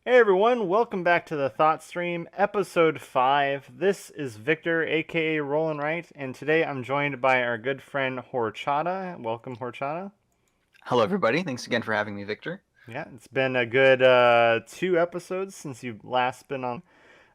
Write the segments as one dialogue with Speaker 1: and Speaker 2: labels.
Speaker 1: Hey everyone, welcome back to the Thoughtstream, episode 5. This is Victor, aka Rollin' Right, and today I'm joined by our good friend Horchata. Welcome, Horchata.
Speaker 2: Hello, everybody. Thanks again for having me, Victor.
Speaker 1: Yeah, it's been a good 2 episodes since you've last been on.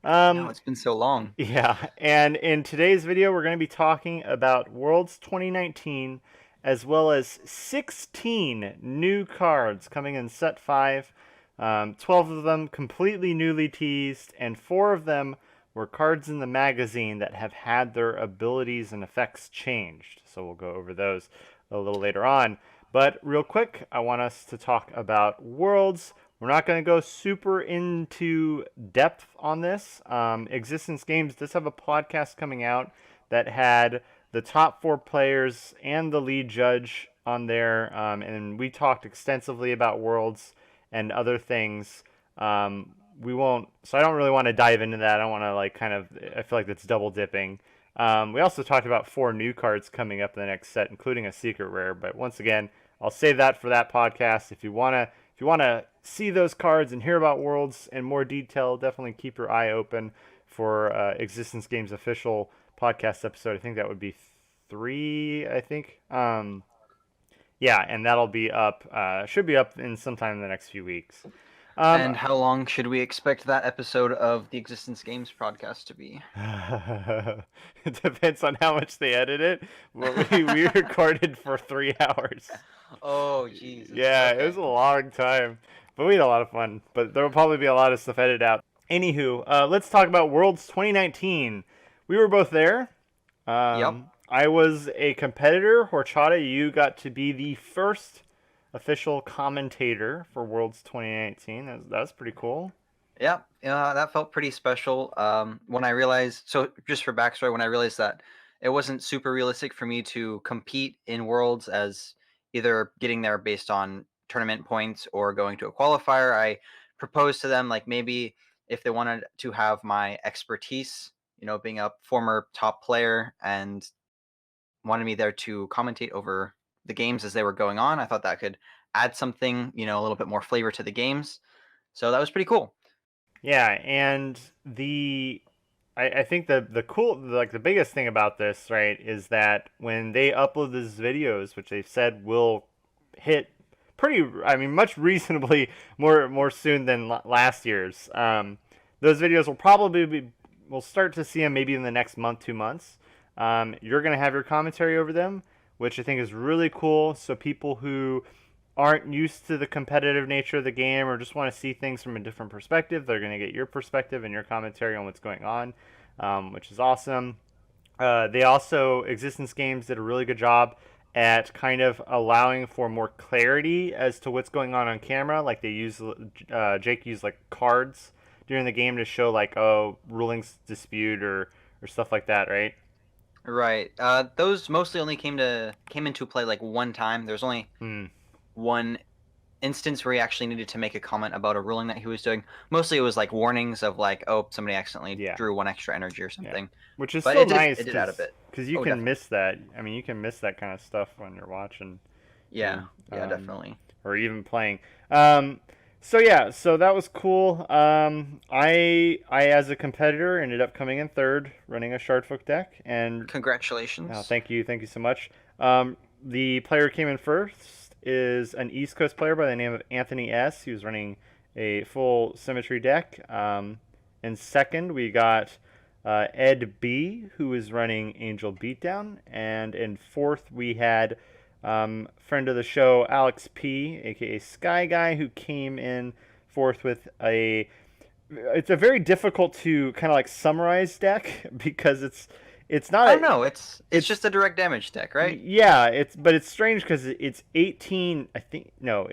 Speaker 2: I know
Speaker 1: Um,
Speaker 2: it's been so long.
Speaker 1: yeah, and in today's video, we're going to be talking about Worlds 2019, as well as 16 new cards coming in set 5. 12 of them completely newly teased, and 4 of them were cards in the magazine that have had their abilities and effects changed. So we'll go over those a little later on. But real quick, I want us to talk about Worlds. We're not going to go super into depth on this. Existence Games does have a podcast coming out that had the top 4 players and the lead judge on there, and we talked extensively about Worlds and other things. We won't, so I don't really want to dive into that. I don't want to I feel like that's double dipping. We also talked about 4 new cards coming up in the next set, including a secret rare. But once again, I'll save that for that podcast. If you wanna see those cards and hear about Worlds in more detail, definitely keep your eye open for Existence Games official podcast episode. I think that would be 3. I think. Yeah, and that'll be up. Should be up in sometime in the next few weeks. Um,
Speaker 2: And how long should we expect that episode of the Existence Games podcast to be?
Speaker 1: it depends on how much they edit it. But we recorded for 3 hours.
Speaker 2: Oh, Jesus.
Speaker 1: Yeah, it
Speaker 2: Okay.
Speaker 1: was a long time, but we had a lot of fun. But there will probably be a lot of stuff edited out. Anywho, let's talk about Worlds 2019. We were both there.
Speaker 2: Yep.
Speaker 1: I was a competitor. Horchata, you got to be the first official commentator for Worlds 2019. That was pretty cool.
Speaker 2: Yep. That felt pretty special. When I realized, so just for backstory, when I realized that it wasn't super realistic for me to compete in Worlds as either getting there based on tournament points or going to a qualifier, I proposed to them like maybe if they wanted to have my expertise, being a former top player and wanted me there to commentate over the games as they were going on. I thought that could add something, a little bit more flavor to the games. So that was pretty cool.
Speaker 1: Yeah, and I think the cool the biggest thing about this, right, is that when they upload these videos, which they've said will hit pretty, I mean, much reasonably more soon than last year's. Those videos will probably be, we'll start to see them maybe in the next month, 2 months. You're gonna have your commentary over them, which I think is really cool. So people who aren't used to the competitive nature of the game or just want to see things from a different perspective, they're going to get your perspective and your commentary on what's going on, which is awesome. They also, Existence Games did a really good job at kind of allowing for more clarity as to what's going on camera. Like Jake used like cards during the game to show like, oh, rulings dispute or stuff like that, right?
Speaker 2: Right. Those mostly only came into play like one time. There's only
Speaker 1: Hmm.
Speaker 2: one instance where he actually needed to make a comment about a ruling that he was doing. Mostly it was like warnings of like, oh, somebody accidentally
Speaker 1: Yeah.
Speaker 2: drew 1 extra energy or
Speaker 1: Yeah,
Speaker 2: something.
Speaker 1: which is
Speaker 2: But
Speaker 1: still
Speaker 2: it did
Speaker 1: nice
Speaker 2: it did add a bit.
Speaker 1: because you
Speaker 2: Oh,
Speaker 1: can
Speaker 2: definitely.
Speaker 1: miss that. I mean, you can miss that kind of stuff when you're watching,
Speaker 2: Yeah.
Speaker 1: or,
Speaker 2: Yeah, definitely.
Speaker 1: or even playing. So yeah, so that was cool. I as a competitor ended up coming in third, running a Shardfolk deck, and
Speaker 2: Congratulations.
Speaker 1: thank you so much. The player who came in first is an East Coast player by the name of Anthony S. He was running a full symmetry deck. In second, we got Ed B, who is running Angel Beatdown, and in fourth we had friend of the show Alex P, aka Sky Guy, who came in fourth with a. It's a very difficult to kind of like summarize deck because it's not
Speaker 2: I don't
Speaker 1: a
Speaker 2: know. It's
Speaker 1: it's
Speaker 2: just a direct damage deck, right?
Speaker 1: yeah, it's strange because it's 18. I think no,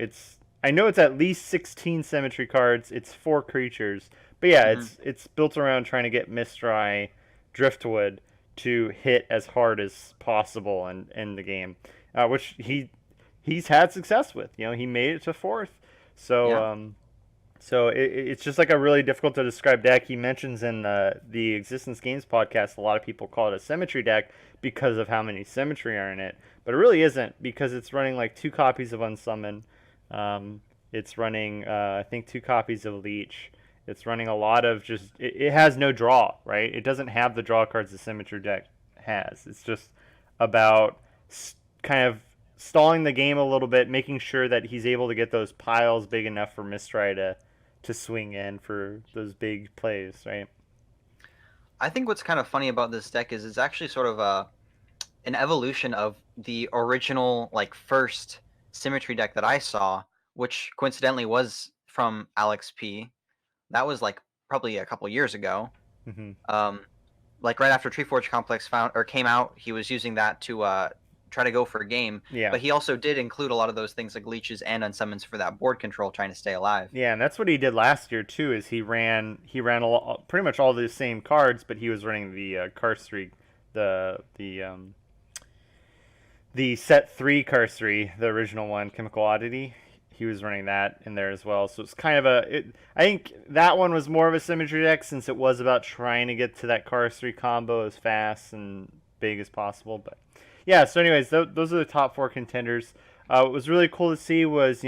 Speaker 1: I know it's at least 16 symmetry cards. It's 4 creatures, but yeah,
Speaker 2: Hmm.
Speaker 1: it's built around trying to get Mistrai, Driftwood to hit as hard as possible in the game, which he's had success with. He made it to fourth, so
Speaker 2: Yeah.
Speaker 1: it's just like a really difficult to describe deck. He mentions in the Existence Games podcast, a lot of people call it a symmetry deck because of how many symmetry are in it, but it really isn't because it's running like 2 copies of Unsummon, It's running, I think, 2 copies of Leech. It's running a lot of just. It has no draw, right? It doesn't have the draw cards the Symmetry deck has. It's just about kind of stalling the game a little bit, making sure that he's able to get those piles big enough for Mistry to swing in for those big plays, right?
Speaker 2: I think what's kind of funny about this deck is it's actually sort of an evolution of the original like first Symmetry deck that I saw, which coincidentally was from Alex P. That was like probably a couple years ago.
Speaker 1: Mm-hmm.
Speaker 2: Um, like right after Treeforge Complex came out, he was using that to try to go for a game.
Speaker 1: Yeah.
Speaker 2: But he also did include a lot of those things like leeches and unsummons for that board control, trying to stay alive.
Speaker 1: Yeah, and that's what he did last year too. Is he ran pretty much all the same cards, but he was running the Karst the the set 3 Karst, the original one, Chemical Oddity. He was running that in there as well. So it's kind of I think that one was more of a Symmetry deck since it was about trying to get to that Karst combo as fast and big as possible. But yeah, so anyways, those are the top 4 contenders. What was really cool to see was,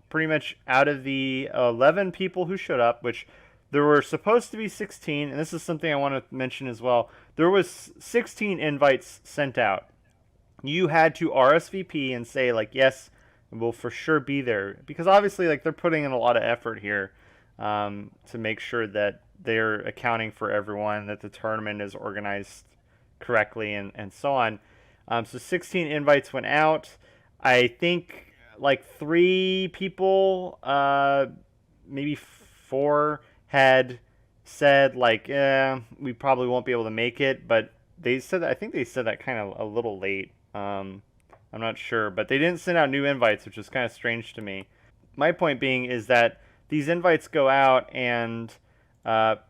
Speaker 1: pretty much out of the 11 people who showed up, which there were supposed to be 16, and this is something I want to mention as well. There was 16 invites sent out. You had to RSVP and say, like, yes, we'll for sure be there, because obviously, like, they're putting in a lot of effort here, to make sure that they're accounting for everyone, that the tournament is organized correctly, and so on. So 16 invites went out. I think like 3 people, maybe 4, had said like, we probably won't be able to make it, but I think they said that kind of a little late. I'm not sure, but they didn't send out new invites, which is kind of strange to me. My point being is that these invites go out and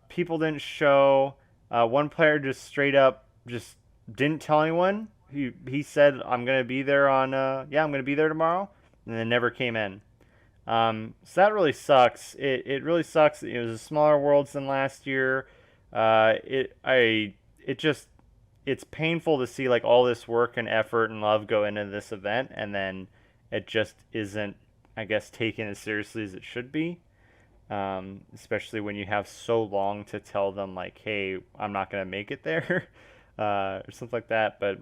Speaker 1: people didn't show. One player just straight up just didn't tell anyone. He said, I'm gonna be there I'm gonna be there tomorrow, and then never came in. So that really sucks. It really sucks. It was a smaller worlds than last year. It just it's painful to see like all this work and effort and love go into this event, and then it just isn't, I guess, taken as seriously as it should be. Especially when you have so long to tell them like, hey, I'm not gonna make it there, or something like that. But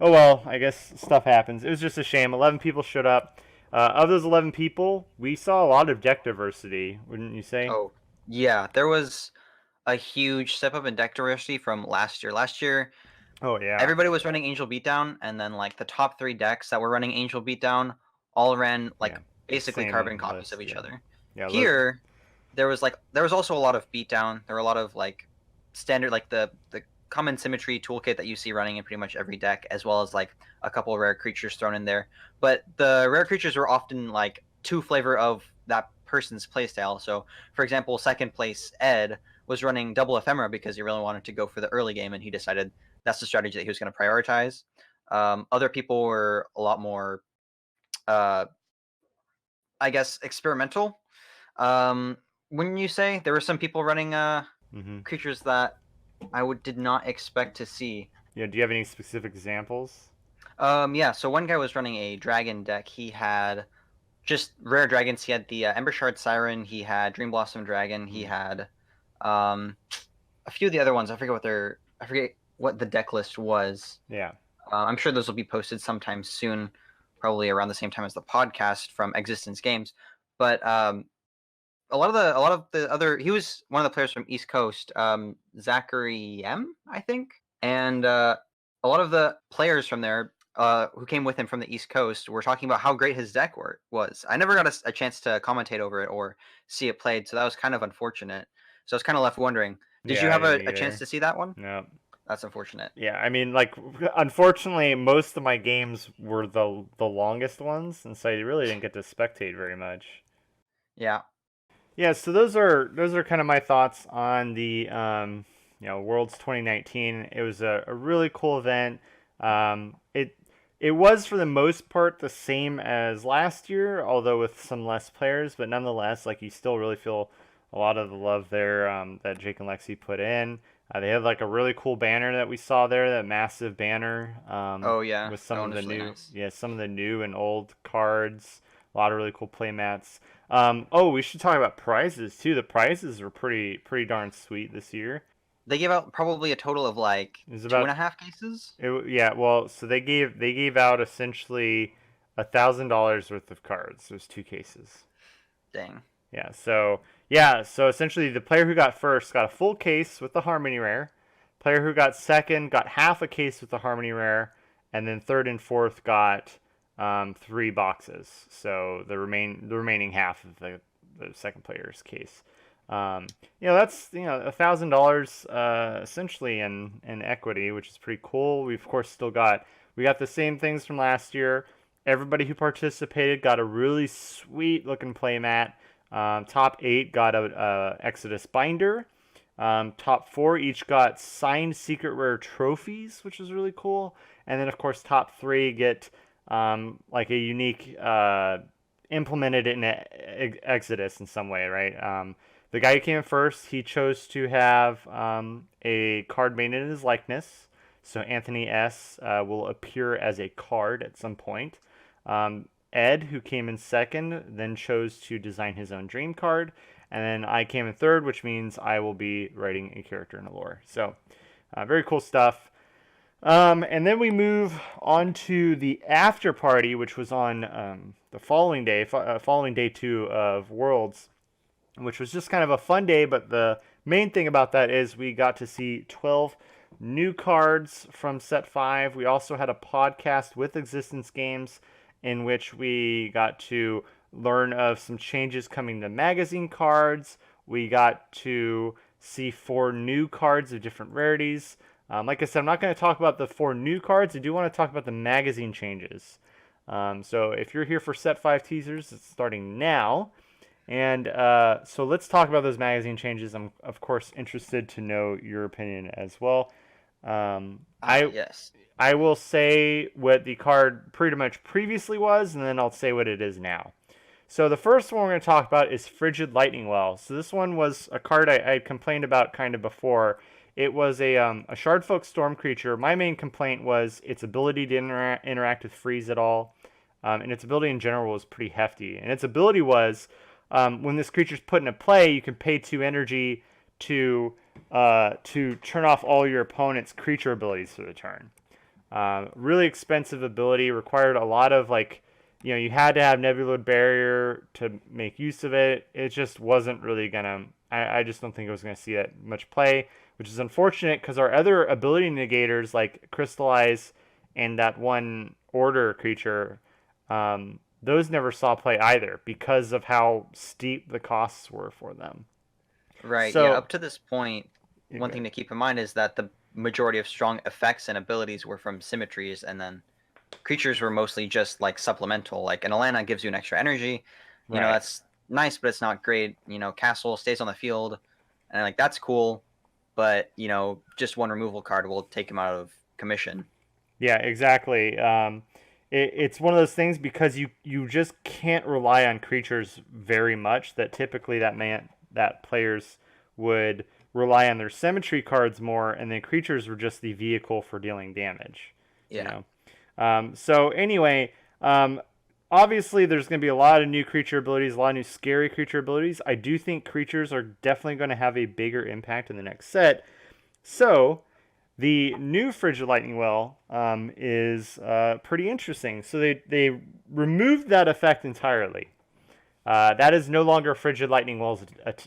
Speaker 1: oh well, I guess stuff happens. It was just a shame. 11 people showed up. Of those 11 people, we saw a lot of deck diversity, wouldn't you say?
Speaker 2: Oh, yeah, there was a huge step up in deck diversity from last year. Last year,
Speaker 1: Oh yeah,
Speaker 2: everybody was running Angel Beatdown, and then like the top 3 decks that were running Angel Beatdown all ran like
Speaker 1: yeah.
Speaker 2: basically carbon
Speaker 1: Same
Speaker 2: copies
Speaker 1: list.
Speaker 2: of each
Speaker 1: Yeah,
Speaker 2: other.
Speaker 1: yeah.
Speaker 2: Here, there was also a lot of Beatdown. There were a lot of like standard like the common symmetry toolkit that you see running in pretty much every deck, as well as like a couple of rare creatures thrown in there. But the rare creatures were often like to flavor of that person's playstyle. So, for example, second place Ed was running double ephemera because he really wanted to go for the early game, and he decided that's the strategy that he was going to prioritize. Other people were a lot more, uh, I guess, experimental. Wouldn't you say there were some people running
Speaker 1: hmm
Speaker 2: creatures that did not expect to see?
Speaker 1: Yeah. Do you have any specific examples?
Speaker 2: Yeah. So one guy was running a dragon deck. He had just rare dragons. He had the Ember Shard Siren. He had Dream Blossom Dragon. He had um, a few of the other ones. I forget what the deck list was.
Speaker 1: Yeah.
Speaker 2: I'm sure those will be posted sometime soon, probably around the same time as the podcast from Existence Games. But a lot of the other, he was one of the players from East Coast, Zachary M, I think, and a lot of the players from there who came with him from the East Coast were talking about how great his deck was. I never got a chance to commentate over it or see it played, so that was kind of unfortunate. So I was kind of left wondering, did you
Speaker 1: Yeah, I
Speaker 2: have
Speaker 1: didn't
Speaker 2: a chance
Speaker 1: either.
Speaker 2: to see that one?
Speaker 1: No.
Speaker 2: That's unfortunate.
Speaker 1: Yeah, I mean, like, unfortunately, most of my games were the longest ones, and so I really didn't get to spectate very much.
Speaker 2: Yeah.
Speaker 1: Yeah, so those are kind of my thoughts on the Worlds 2019. It was a really cool event. It was for the most part the same as last year, although with some less players, but nonetheless, like you still really feel a lot of the love there, that Jake and Lexi put in. They had like a really cool banner that we saw there, that massive banner,
Speaker 2: Oh yeah,
Speaker 1: with
Speaker 2: that one was really nice.
Speaker 1: some of the new and old cards. A lot of really cool play mats. Oh, we should talk about prizes too. The prizes were pretty darn sweet this year.
Speaker 2: They gave out probably a total of like
Speaker 1: It was
Speaker 2: two and
Speaker 1: about
Speaker 2: a half cases.
Speaker 1: yeah. Well, so they gave out essentially $1,000 worth of cards. There's 2 cases.
Speaker 2: Dang.
Speaker 1: So essentially the player who got first got a full case with the Harmony Rare. Player who got second got half a case with the Harmony Rare, and then third and fourth got 3 boxes. So the remaining half of the second player's case. Um, that's $1,000 essentially in equity, which is pretty cool. We've of course still got the same things from last year. Everybody who participated got a really sweet looking playmat. Top 8 got a Exodus binder. Top 4 each got signed secret rare trophies, which is really cool. And then of course top 3 get like a unique implemented in Exodus in some way, right? The guy who came in first, he chose to have a card made in his likeness. So Anthony S. Will appear as a card at some point. Ed, who came in second, then chose to design his own dream card. And then I came in third, which means I will be writing a character in a lore. So very cool stuff. And then we move on to the after party, which was on the following day, following day 2 of Worlds, which was just kind of a fun day. But the main thing about that is we got to see 12 new cards from set 5. We also had a podcast with Existence Games in which we got to learn of some changes coming to magazine cards. We got to see 4 new cards of different rarities. Like I said, I'm not going to talk about the 4 new cards. I do want to talk about the magazine changes. So if you're here for set 5 teasers, it's starting now. And so let's talk about those magazine changes. I'm, of course, interested to know your opinion as well.
Speaker 2: Yes.
Speaker 1: I will say what the card pretty much previously was, and then I'll say what it is now. So the first one we're going to talk about is Frigid Lightning Well. So this one was a card I complained about kind of before. It was a Shardfolk Storm creature. My main complaint was its ability to interact with freeze at all, and its ability in general was pretty hefty. And its ability was, when this creature's put into play, you can pay 2 energy to turn off all your opponent's creature abilities for the turn. Really expensive ability, required a lot of you had to have Nebula Barrier to make use of it. It just wasn't really gonna. I just don't think it was gonna see that much play, which is unfortunate because our other ability negators like Crystallize and that one Order creature, those never saw play either because of how steep the costs were for them.
Speaker 2: Right. Yeah.
Speaker 1: So
Speaker 2: Up to this point, one thing to keep in mind is that the majority of strong effects and abilities were from symmetries, and then creatures were mostly just like supplemental. Like an Alana gives you an extra energy.
Speaker 1: right.
Speaker 2: That's nice, but it's not great. Castle stays on the field, and like that's cool, but just one removal card will take him out of commission.
Speaker 1: Yeah, exactly. It's one of those things because you just can't rely on creatures very much. That typically that players would rely on their symmetry cards more, and then creatures were just the vehicle for dealing damage.
Speaker 2: Yeah.
Speaker 1: So anyway, obviously there's going to be a lot of new creature abilities, a lot of new scary creature abilities. I do think creatures are definitely going to have a bigger impact in the next set. So the new Frigid Lightning Well is pretty interesting. So they removed that effect entirely. That is no longer Frigid Lightning Well's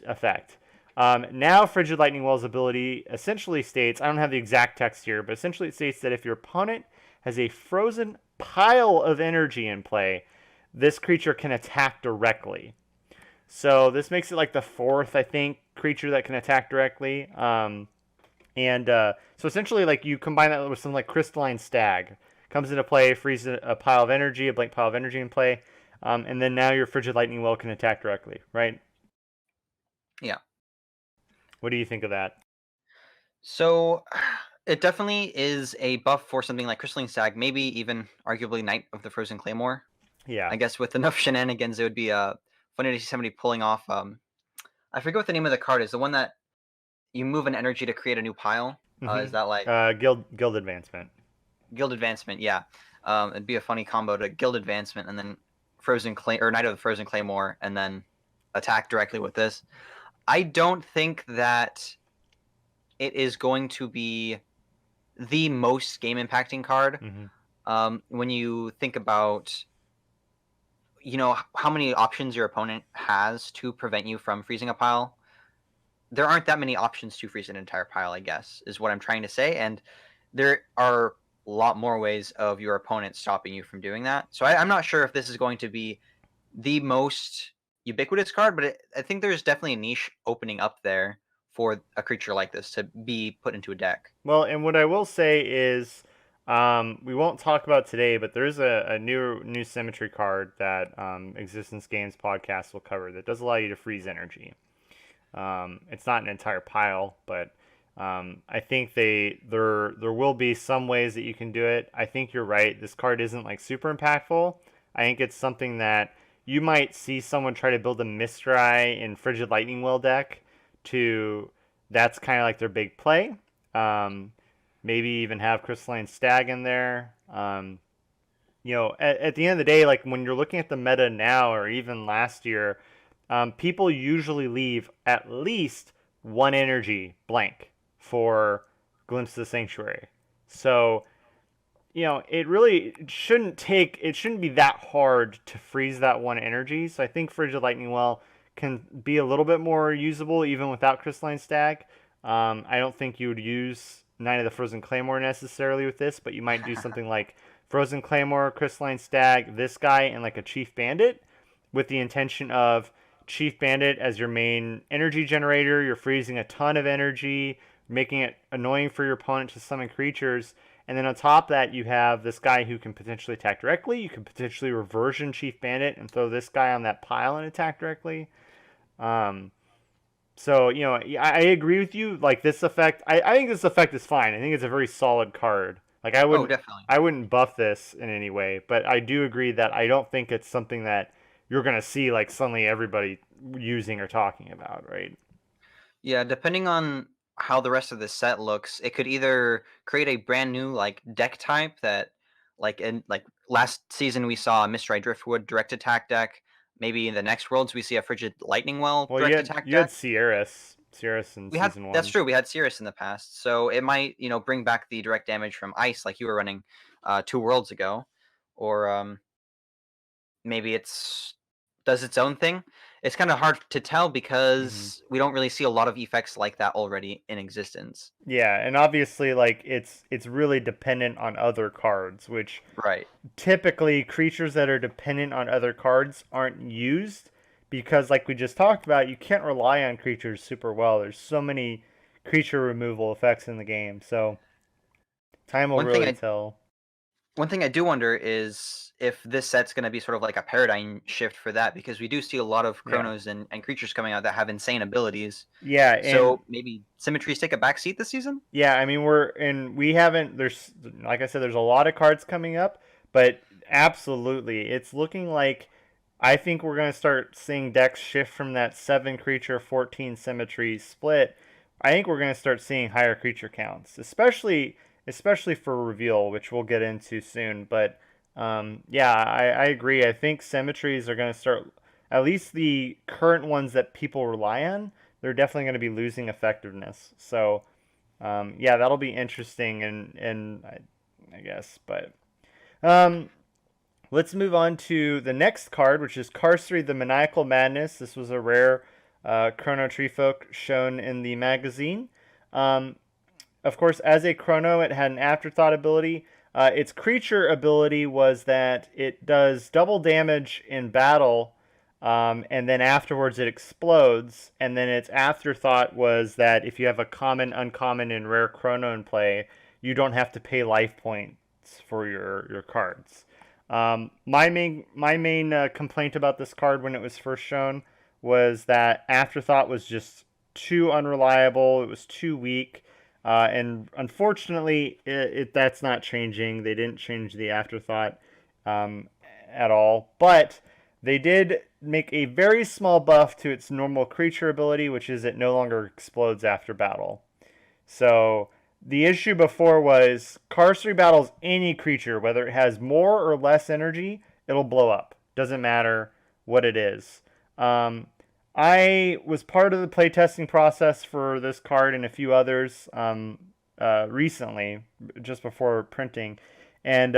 Speaker 1: effect. Now Frigid Lightning Well's ability essentially states, I don't have the exact text here, but essentially it states that if your opponent has a frozen pile of energy in play, this creature can attack directly. So this makes it like the 4th, I think, creature that can attack directly. So essentially, like you combine that with something like Crystalline Stag, comes into play, freezes a pile of energy, a blank pile of energy in play, and then now your Frigid Lightning Well can attack directly, right?
Speaker 2: Yeah.
Speaker 1: What do you think of that?
Speaker 2: So it definitely is a buff for something like Crystalline Stag, maybe even arguably Knight of the Frozen Claymore.
Speaker 1: Yeah.
Speaker 2: I guess with enough shenanigans, it would be funny to see somebody pulling off. I forget what the name of the card is. The one that you move an energy to create a new pile. Is that like
Speaker 1: Guild Advancement?
Speaker 2: Guild Advancement? Yeah. It'd be a funny combo to Guild Advancement and then Knight of the Frozen Claymore and then attack directly with this. I don't think that it is going to be the most game impacting card. When you think about how many options your opponent has to prevent you from freezing a pile, there aren't that many options to freeze an entire pile, I guess, is what I'm trying to say. And there are a lot more ways of your opponent stopping you from doing that. So I'm not sure if this is going to be the most ubiquitous card, but I think there's definitely a niche opening up there for a creature like this to be put into a deck.
Speaker 1: Well, and what I will say is, we won't talk about today, but there's a new symmetry card that Existence Games podcast will cover that does allow you to freeze energy. It's not an entire pile, but I think there will be some ways that you can do it. I think you're right. This card isn't like super impactful. I think it's something that you might see someone try to build a Mistrai in Frigid Lightning Well deck to. That's kind of like their big play. Maybe even have Crystalline Stag in there. At the end of the day, like when you're looking at the meta now or even last year, people usually leave at least one energy blank for Glimpse of the Sanctuary. So, it shouldn't be that hard to freeze that one energy. So I think Frigid Lightning Well can be a little bit more usable even without Crystalline Stag. I don't think you would use Knight of the Frozen Claymore necessarily with this, but you might do something like Frozen Claymore, Crystalline Stag, this guy, and like a Chief Bandit with the intention of Chief Bandit as your main energy generator. You're freezing a ton of energy, making it annoying for your opponent to summon creatures. And then on top of that, you have this guy who can potentially attack directly. You can potentially reversion Chief Bandit and throw this guy on that pile and attack directly. So, I agree with you. Like this effect, I think this effect is fine. I think it's a very solid card. Like
Speaker 2: Oh, definitely.
Speaker 1: I wouldn't buff this in any way, but I do agree that I don't think it's something that you're gonna see like suddenly everybody using or talking about, right?
Speaker 2: Yeah, depending on how the rest of the set looks, it could either create a brand new like deck type that like last season we saw a Mistrai Driftwood direct attack deck. Maybe in the next worlds we see a Frigid Lightning Well
Speaker 1: Well,
Speaker 2: direct attack
Speaker 1: you had
Speaker 2: deck.
Speaker 1: Sierras in season
Speaker 2: That's
Speaker 1: one.
Speaker 2: true, we had Cirrus in the past. So it might, bring back the direct damage from ice like you were running 2 worlds ago. Or maybe it's does its own thing. It's kind of hard to tell
Speaker 1: Hmm.
Speaker 2: because we don't really see a lot of effects like that already in existence.
Speaker 1: Yeah, and obviously, like it's really dependent on other cards, which
Speaker 2: Right.
Speaker 1: typically creatures that are dependent on other cards aren't used because like we just talked about, you can't rely on creatures super well. There's so many creature removal effects in the game. So time will
Speaker 2: One thing
Speaker 1: really
Speaker 2: I
Speaker 1: tell.
Speaker 2: one thing I do wonder is if this set's going to be sort of like a paradigm shift for that, because we do see a lot of
Speaker 1: Yeah.
Speaker 2: Chronos and creatures coming out that have insane abilities.
Speaker 1: Yeah, and
Speaker 2: So maybe symmetries take a backseat this season.
Speaker 1: yeah, I mean we haven't there's like I said there's a lot of cards coming up, but absolutely it's looking like I think we're going to start seeing decks shift from that 7 creature 14 symmetry split. I think we're going to start seeing higher creature counts, especially for reveal, which we'll get into soon, but yeah, I agree. I think symmetries are going to start, at least the current ones that people rely on, they're definitely going to be losing effectiveness. So, yeah, that'll be interesting, and I guess. But um, let's move on to the next card, which is Carcery, the Maniacal Madness. This was a rare Chrono Tree Folk shown in the magazine. Um, of course, as a Chrono, it had an afterthought ability. Its creature ability was that it does double damage in battle, and then afterwards it explodes. And then its afterthought was that if you have a common, uncommon, and rare Chrono in play, you don't have to pay life points for your cards. My main complaint about this card when it was first shown was that afterthought was just too unreliable. It was too weak. And unfortunately, that's not changing. They didn't change the afterthought um, at all. But they did make a very small buff to its normal creature ability, which is it no longer explodes after battle. So the issue before was Carcery battles any creature, whether it has more or less energy, it'll blow up. Doesn't matter what it is. Um, I was part of the playtesting process for this card and a few others recently, just before printing. And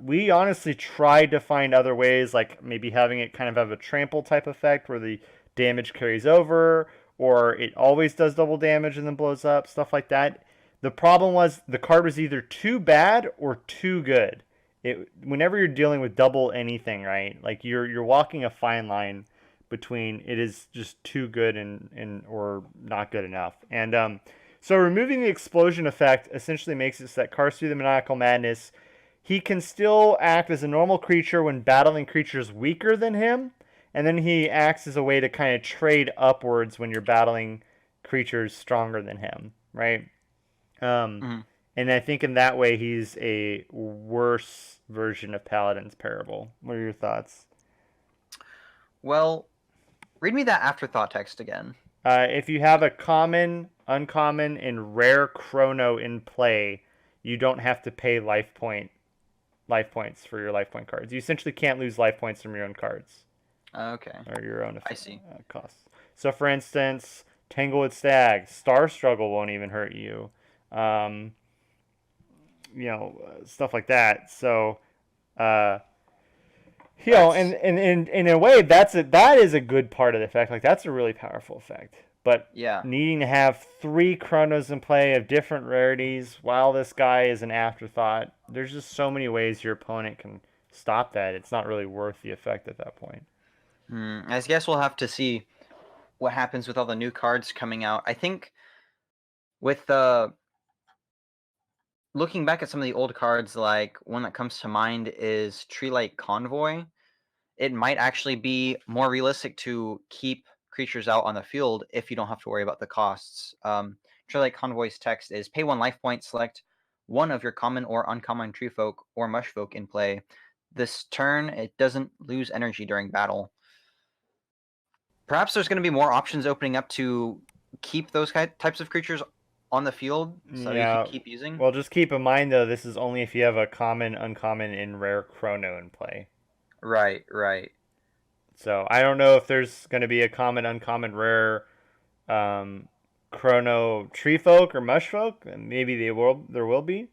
Speaker 1: we honestly tried to find other ways, like maybe having it kind of have a trample type effect where the damage carries over, or it always does double damage and then blows up, stuff like that. The problem was the card was either too bad or too good. Whenever you're dealing with double anything, right? Like you're walking a fine line between it is just too good and or not good enough. And so removing the explosion effect essentially makes it so that Cars Through the Maniacal Madness, he can still act as a normal creature when battling creatures weaker than him, and then he acts as a way to kind of trade upwards when you're battling creatures stronger than him, right?
Speaker 2: Mhm.
Speaker 1: And I think in that way he's a worse version of Paladin's Parable. What are your thoughts?
Speaker 2: Well, read me that afterthought text again.
Speaker 1: If you have a common, uncommon, and rare chrono in play, you don't have to pay life points for your life point cards. You essentially can't lose life points from your own cards
Speaker 2: Okay,
Speaker 1: or your own
Speaker 2: I see.
Speaker 1: costs. So, for instance, Tanglewood Stag, Star Struggle won't even hurt you. Um, stuff like that. So, uh,
Speaker 2: That's
Speaker 1: and in a way, that is a good part of the effect. Like that's a really powerful effect. But
Speaker 2: yeah.
Speaker 1: needing to have 3 chronos in play of different rarities while this guy is an afterthought, there's just so many ways your opponent can stop that. It's not really worth the effect at that point.
Speaker 2: I guess we'll have to see what happens with all the new cards coming out. I think with the looking back at some of the old cards, like one that comes to mind is Tree Light Convoy. It might actually be more realistic to keep creatures out on the field if you don't have to worry about the costs. Tree Light Convoy's text is pay 1 life point, select one of your common or uncommon tree folk or mush folk in play. This turn, it doesn't lose energy during battle. Perhaps there's going to be more options opening up to keep those types of creatures on the field so you can
Speaker 1: Yeah.
Speaker 2: keep using.
Speaker 1: Well, just keep in mind though, this is only if you have a common, uncommon, and rare chrono in play.
Speaker 2: Right, right.
Speaker 1: So I don't know if there's going to be a common, uncommon, rare um, chrono tree folk or mush folk. Maybe there will be.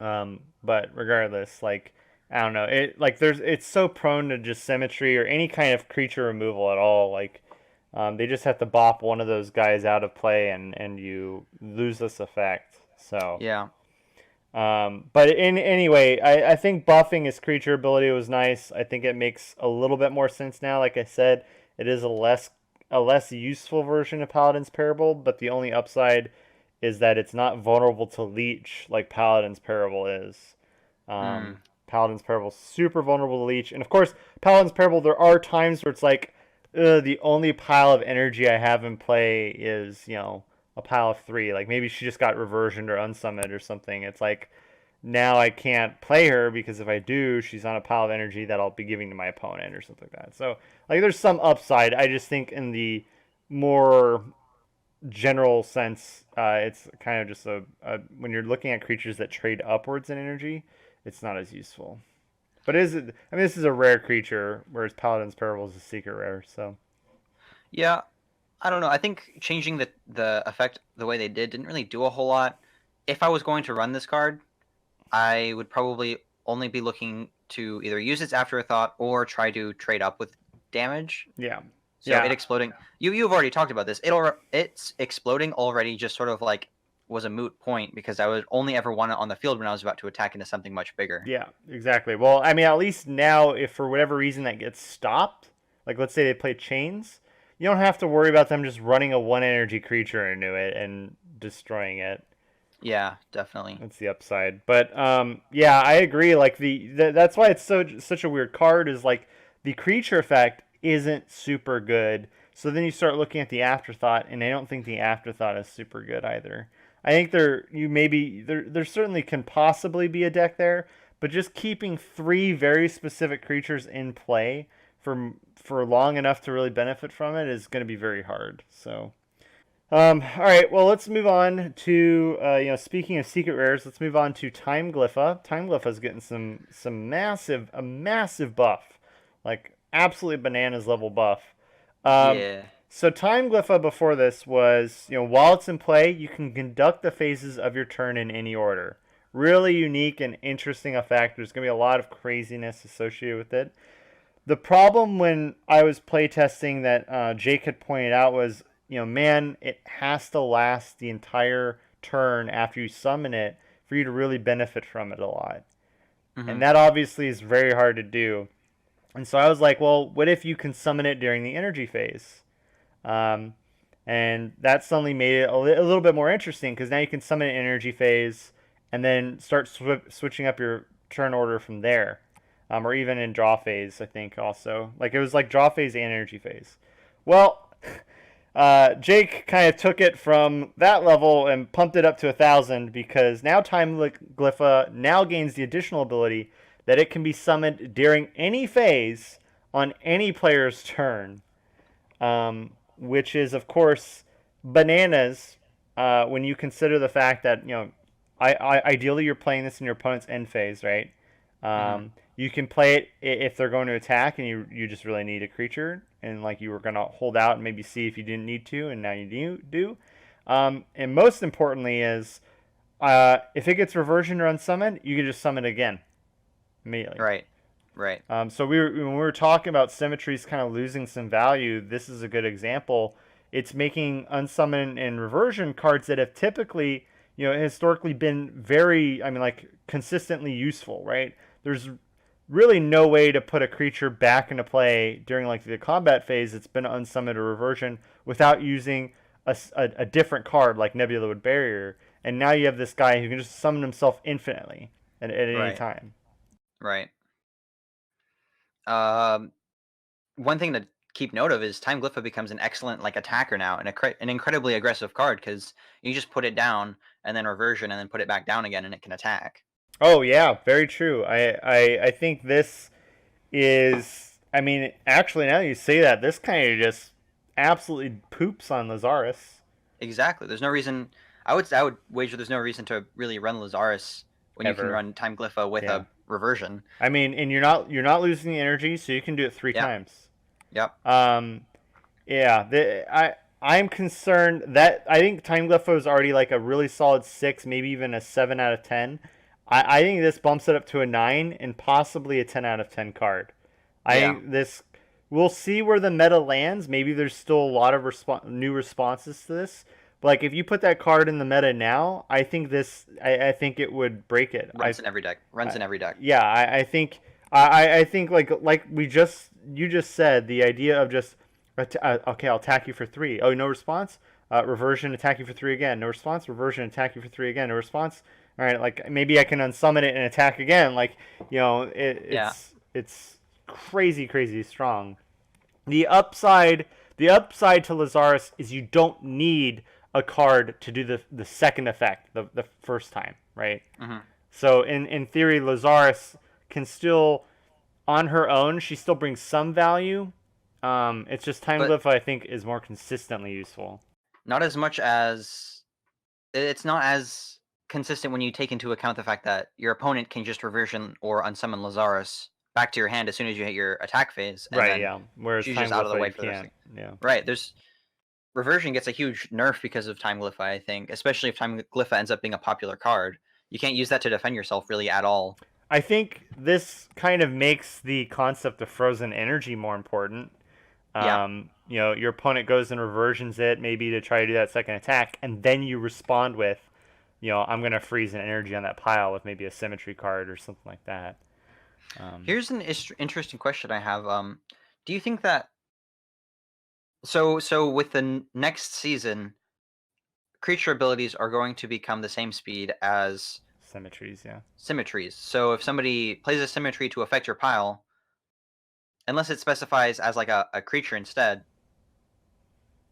Speaker 1: But regardless, like I don't know, it's so prone to just symmetry or any kind of creature removal at all. Like they just have to bop one of those guys out of play and you lose this effect. So
Speaker 2: Yeah.
Speaker 1: but anyway, I think buffing his creature ability was nice. I think it makes a little bit more sense now. Like I said, it is a less useful version of Paladin's Parable, but the only upside is that it's not vulnerable to leech like Paladin's Parable is.
Speaker 2: Mm.
Speaker 1: Paladin's Parable super vulnerable to leech, and of course, Paladin's Parable. There are times where it's like the only pile of energy I have in play is a pile of 3. Like maybe she just got reversioned or unsummoned or something. It's like now I can't play her because if I do, she's on a pile of energy that I'll be giving to my opponent or something like that. So like there's some upside. I just think in the more general sense, it's kind of just when you're looking at creatures that trade upwards in energy, it's not as useful. But this is a rare creature, whereas Paladin's Parable is a secret rare. So
Speaker 2: Yeah, I don't know. I think changing the effect the way they didn't really do a whole lot. If I was going to run this card, I would probably only be looking to either use its afterthought or try to trade up with damage.
Speaker 1: yeah,
Speaker 2: So it
Speaker 1: yeah,
Speaker 2: exploding. You've already talked about this. It's exploding already just sort of like was a moot point because I would only ever want it on the field when I was about to attack into something much bigger.
Speaker 1: yeah, exactly. Well, I mean, at least now, if for whatever reason that gets stopped, like let's say they play chains, you don't have to worry about them just running a 1 energy creature into it and destroying it.
Speaker 2: Yeah, definitely.
Speaker 1: That's the upside. But yeah, I agree. Like that's why it's such a weird card. Is like the creature effect isn't super good. So then you start looking at the afterthought, and I don't think the afterthought is super good either. I think there certainly can possibly be a deck there, but just keeping 3 very specific creatures in play for long enough to really benefit from it is going to be very hard. So. All right, well, let's move on to speaking of secret rares, let's move on to Time Glypha. Time Glypha is getting a massive buff. Like absolutely bananas level buff. Um,
Speaker 2: Yeah.
Speaker 1: so Time Glypha before this was, while it's in play, you can conduct the phases of your turn in any order. Really unique and interesting effect. There's going to be a lot of craziness associated with it. The problem when I was playtesting that Jake had pointed out was, man, it has to last the entire turn after you summon it for you to really benefit from it a lot.
Speaker 2: Hmm.
Speaker 1: And that obviously is very hard to do. And so I was like, well, what if you can summon it during the energy phase? Um, and that suddenly made it a little bit more interesting because now you can summon an energy phase and then start switching up your turn order from there. Or even in draw phase, I think also. Like it was like draw phase and energy phase. Well, Jake kind of took it from that level and pumped it up to 1,000 because now Time Glypha now gains the additional ability that it can be summoned during any phase on any player's turn, which is, of course, bananas when you consider the fact that, ideally you're playing this in your opponent's end phase, right?
Speaker 2: Hmm.
Speaker 1: You can play it if they're going to attack and you just really need a creature and like you were going to hold out and maybe see if you didn't need to and now you do. And most importantly is if it gets reversion or unsummoned, you can just summon it again immediately.
Speaker 2: Right. Right.
Speaker 1: So when we were talking about symmetries kind of losing some value, this is a good example. It's making unsummon and reversion cards that have typically, historically been very, I mean, like consistently useful, right? There's really no way to put a creature back into play during like the combat phase that's been unsummoned or reversion without using a different card like Nebula Wood Barrier. And now you have this guy who can just summon himself infinitely at any
Speaker 2: Right.
Speaker 1: time.
Speaker 2: Right. Um, One thing to keep note of is Time Glypha becomes an excellent like attacker now, and an incredibly aggressive card because you just put it down and then reversion and then put it back down again, and it can attack.
Speaker 1: Oh yeah, very true. I think this is. I mean, actually, now you say that, this kind of just absolutely poops on Lazarus.
Speaker 2: Exactly. There's no reason. I would wager there's no reason to really run Lazarus when you can
Speaker 1: Ever.
Speaker 2: run Time Glypha with
Speaker 1: Yeah.
Speaker 2: a reversion.
Speaker 1: I mean, and you're not losing the energy, so you can do it three
Speaker 2: Yep.
Speaker 1: times.
Speaker 2: Yep.
Speaker 1: Um, yeah. I'm concerned that I think Time Glypho is already like a really solid 6, maybe even a 7 out of 10. I think this bumps it up to a 9 and possibly a 10 out of 10 card. I
Speaker 2: Yeah.
Speaker 1: think this. We'll see where the meta lands. Maybe there's still a lot of new responses to this. But like if you put that card in the meta now, I think this. I think it would break it.
Speaker 2: Runs in every deck. Runs in every deck.
Speaker 1: Yeah. I think. I think like you just said, the idea of just okay, I'll attack you for 3. Oh, no response. Reversion, attack you for 3 again. No response. Reversion, attack you for 3 again. No response. All right, like maybe I can unsummon it and attack again. Like
Speaker 2: Yeah.
Speaker 1: it's crazy strong. The upside the upside to Lazarus is you don't need a card to do the second effect the first time, right?
Speaker 2: Hmm.
Speaker 1: So in theory, Lazarus can still, on her own, she still brings some value. It's just Time
Speaker 2: But
Speaker 1: Glyph I think is more consistently useful.
Speaker 2: not as much as it's not as consistent when you take into account the fact that your opponent can just reversion or unsummon Lazarus back to your hand as soon as you hit your attack phase, and
Speaker 1: Right,
Speaker 2: then
Speaker 1: yeah. Whereas
Speaker 2: she's
Speaker 1: Time
Speaker 2: just out of the
Speaker 1: Glyph
Speaker 2: way
Speaker 1: you
Speaker 2: for the rest of
Speaker 1: can't. Yeah.
Speaker 2: the right. There's reversion gets a huge nerf because of Time Glypha, I think, especially if Time Glypha ends up being a popular card. You can't use that to defend yourself really at all.
Speaker 1: I think this kind of makes the concept of frozen energy more important.
Speaker 2: Yeah.
Speaker 1: Your opponent goes and reversions it maybe to try to do that second attack, and then you respond with, I'm gonna freeze an energy on that pile with maybe a symmetry card or something like that.
Speaker 2: Here's an interesting question I have. Do you think that so with the next season, creature abilities are going to become the same speed as
Speaker 1: Symmetries, yeah.
Speaker 2: symmetries? So if somebody plays a symmetry to affect your pile, unless it specifies as like a creature instead,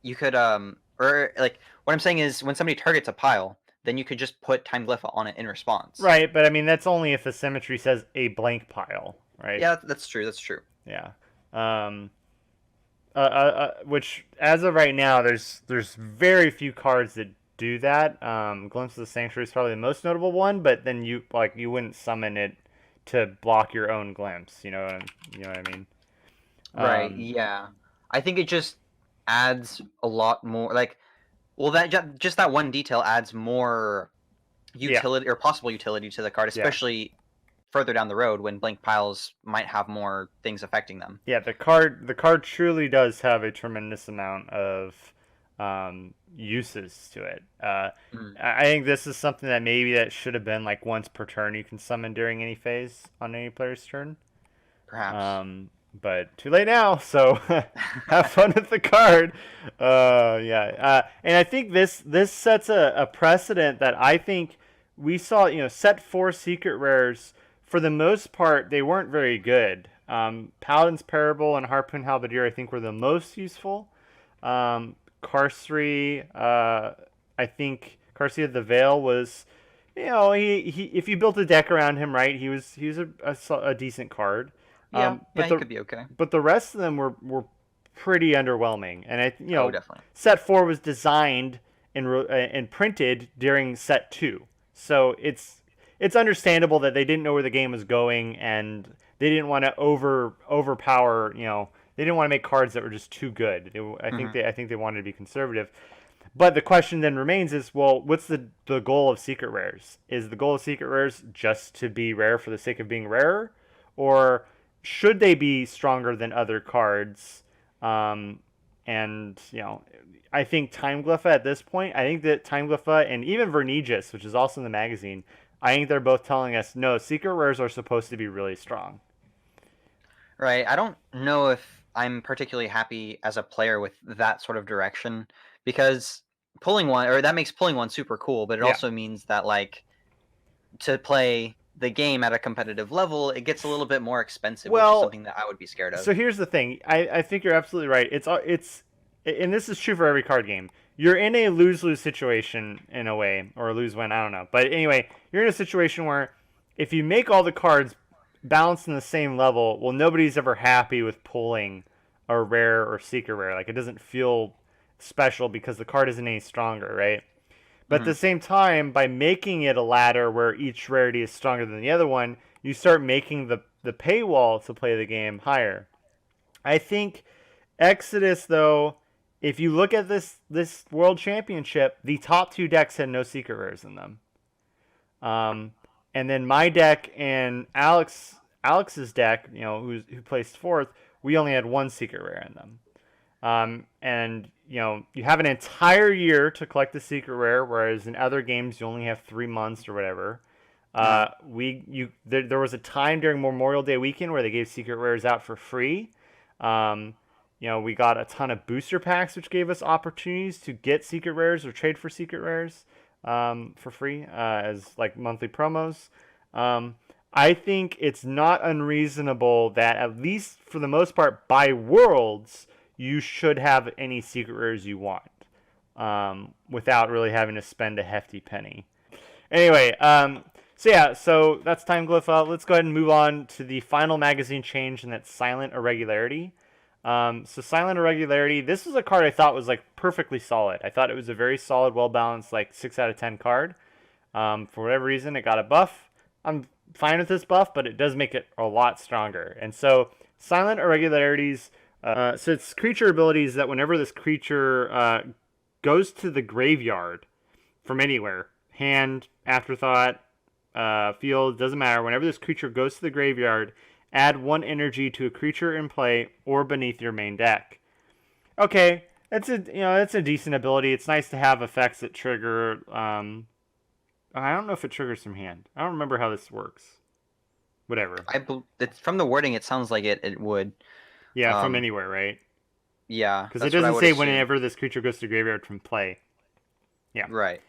Speaker 2: you could or like what I'm saying is when somebody targets a pile, then you could just put Time Glypha on it in response.
Speaker 1: Right, but I mean that's only if the symmetry says a blank pile, right?
Speaker 2: Yeah, that's true. That's true.
Speaker 1: Yeah. Um, which as of right now, there's very few cards that do that. Glimpse of the Sanctuary is probably the most notable one, but then you wouldn't summon it to block your own glimpse. You know what I mean?
Speaker 2: Right. Yeah. I think it just adds a lot more. Like, well, that just that one detail adds more
Speaker 1: Yeah,
Speaker 2: utility or possible utility to the card,
Speaker 1: yeah.
Speaker 2: especially further down the road when blank piles might have more things affecting them.
Speaker 1: Yeah, the card truly does have a tremendous amount of uses to it.
Speaker 2: Mm,
Speaker 1: I think this is something that maybe that should have been like once per turn you can summon during any phase on any player's turn.
Speaker 2: perhaps.
Speaker 1: But too late now, so have fun with the card. Yeah, and I think this sets a precedent that I think we saw. Set 4 secret rares for the most part they weren't very good. Paladin's Parable and Harpoon Halberdier I think were the most useful. Carcery, I think Carcery of the Veil was, he if you built a deck around him right, he was a decent card.
Speaker 2: Yeah. Yeah.
Speaker 1: But
Speaker 2: He
Speaker 1: the
Speaker 2: could be okay.
Speaker 1: but the rest of them were pretty underwhelming. And
Speaker 2: Oh, definitely.
Speaker 1: set 4 was designed and printed during set 2, so it's understandable that they didn't know where the game was going and they didn't want to overpower. They didn't want to make cards that were just too good.
Speaker 2: Hmm.
Speaker 1: I think they wanted to be conservative. But the question then remains is, well, what's the goal of secret rares? Is the goal of secret rares just to be rare for the sake of being rarer? Or should they be stronger than other cards? And, I think Time Glypha at this point, I think that Time Glypha and even Vernegis, which is also in the magazine, I think they're both telling us, no, secret rares are supposed to be really strong.
Speaker 2: Right. I don't know if I'm particularly happy as a player with that sort of direction because pulling one, or that makes pulling one super cool, but it
Speaker 1: Yeah.
Speaker 2: also means that, like, to play the game at a competitive level, it gets a little bit more expensive, which is
Speaker 1: Well,
Speaker 2: something that I would be scared of.
Speaker 1: so here's the thing. I think you're absolutely right. And this is true for every card game. You're in a lose-lose situation in a way, or a lose-win, I don't know. But anyway, you're in a situation where if you make all the cards balanced in the same level, well, nobody's ever happy with pulling a rare or secret rare. Like, it doesn't feel special because the card isn't any stronger, right? But at
Speaker 2: Hmm.
Speaker 1: the same time, by making it a ladder where each rarity is stronger than the other one, you start making the paywall to play the game higher. I think Exodus, though, if you look at this World Championship, the top 2 decks had no secret rares in them. Um, and then my deck and Alex's deck, who placed 4th, we only had 1 secret rare in them. And you have an entire year to collect the secret rare, whereas in other games you only have 3 months or whatever.
Speaker 2: Uh-huh.
Speaker 1: There was a time during Memorial Day weekend where they gave secret rares out for free. Um, we got a ton of booster packs, which gave us opportunities to get secret rares or trade for secret rares for free as like monthly promos. I think it's not unreasonable that at least for the most part by Worlds you should have any secret rares you want without really having to spend a hefty penny. Anyway, so that's Time Glyph. Let's go ahead and move on to the final magazine change, and that's Silent Irregularity. So Silent Irregularity, this was a card I thought was like perfectly solid. I thought it was a very solid, well-balanced, like 6 out of 10 card. For whatever reason, it got a buff. I'm fine with this buff, but it does make it a lot stronger. And so Silent Irregularities, so it's creature abilities that whenever this creature goes to the graveyard from anywhere, hand, afterthought, field, doesn't matter. Whenever this creature goes to the graveyard, add 1 energy to a creature in play or beneath your main deck. Okay, that's a decent ability. It's nice to have effects that trigger. I don't know if it triggers from hand. I don't remember how this works. Whatever.
Speaker 2: It's, from the wording, it sounds like it would.
Speaker 1: Yeah, from
Speaker 2: Um,
Speaker 1: anywhere, right?
Speaker 2: yeah,
Speaker 1: Because it
Speaker 2: that's what I
Speaker 1: doesn't
Speaker 2: would
Speaker 1: say
Speaker 2: assume.
Speaker 1: whenever this creature goes to graveyard from play. Yeah.
Speaker 2: Right.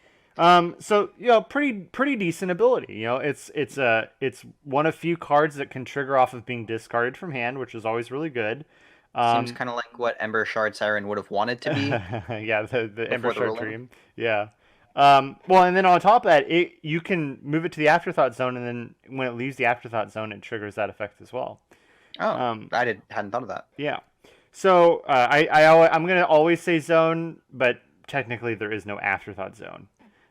Speaker 1: So pretty decent ability. It's one of few cards that can trigger off of being discarded from hand, which is always really good.
Speaker 2: Seems
Speaker 1: Um,
Speaker 2: kind of like what Ember Shard Siren would have wanted to be
Speaker 1: yeah, the Ember
Speaker 2: before the
Speaker 1: Shard
Speaker 2: ruling.
Speaker 1: Dream. Yeah. Well, and then on top of that, you can move it to the Afterthought Zone, and then when it leaves the Afterthought Zone, it triggers that effect as well.
Speaker 2: Oh,
Speaker 1: Um,
Speaker 2: hadn't thought of that.
Speaker 1: yeah. So I'm gonna always say zone, but technically there is no Afterthought Zone.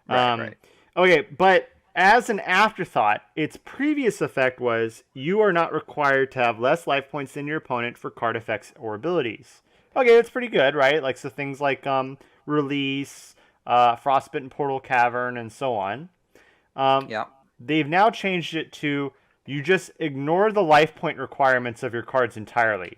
Speaker 2: Right,
Speaker 1: Um,
Speaker 2: right.
Speaker 1: okay, but as an afterthought, its previous effect was you are not required to have less life points than your opponent for card effects or abilities. Okay, that's pretty good, right? Like so things like Release, Frostbitten Portal Cavern, and so on. Um,
Speaker 2: Yeah.
Speaker 1: they've now changed it to you just ignore the life point requirements of your cards entirely.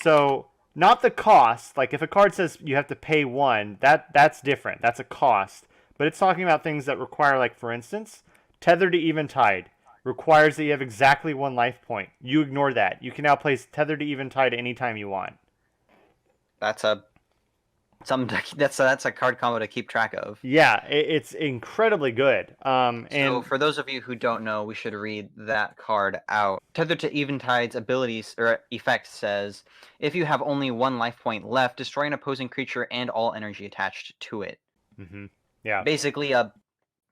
Speaker 1: So not the cost. Like if a card says you have to pay 1, that's different. That's a cost. But it's talking about things that require, like for instance, Tether to Eventide requires that you have exactly 1 life point. You ignore that. You can now place Tether to Eventide anytime you want.
Speaker 2: That's a that's a card combo to keep track of.
Speaker 1: Yeah, it's incredibly good.
Speaker 2: So
Speaker 1: And
Speaker 2: for those of you who don't know, we should read that card out. Tethered to Eventide's abilities or effect says, if you have only 1 life point left, destroy an opposing creature and all energy attached to it.
Speaker 1: yeah.
Speaker 2: Basically a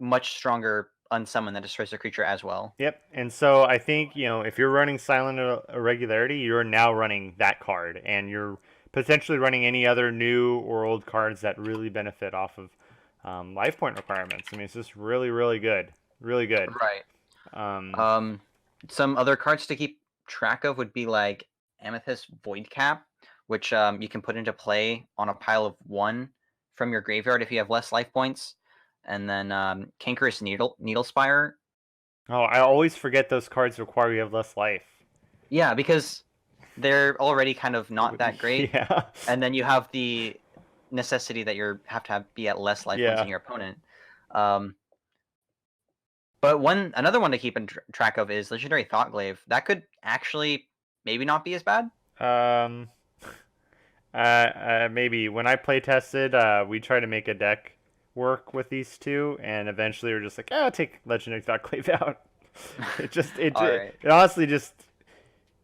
Speaker 2: much stronger unsummon that destroys the creature as well.
Speaker 1: Yep. And so I think, if you're running Silent Irregularity, you're now running that card, and you're potentially running any other new or old cards that really benefit off of life point requirements. I mean, it's just really, really good. Really good.
Speaker 2: Right. Some other cards to keep track of would be like Amethyst Voidcap, which you can put into play on a pile of 1 from your graveyard if you have less life points. And then Cankerous Needlespire.
Speaker 1: Oh, I always forget those cards require you have less life.
Speaker 2: Yeah, because they're already kind of not that great.
Speaker 1: Yeah.
Speaker 2: And then you have the necessity that you have to be at less life points than your opponent. But another one to keep in track of is Legendary Thoughtglaive. That could actually maybe not be as bad.
Speaker 1: Maybe when I play tested, we try to make a deck work with these two, and eventually we're just like, take Legendary Thoughtglaive out. It honestly just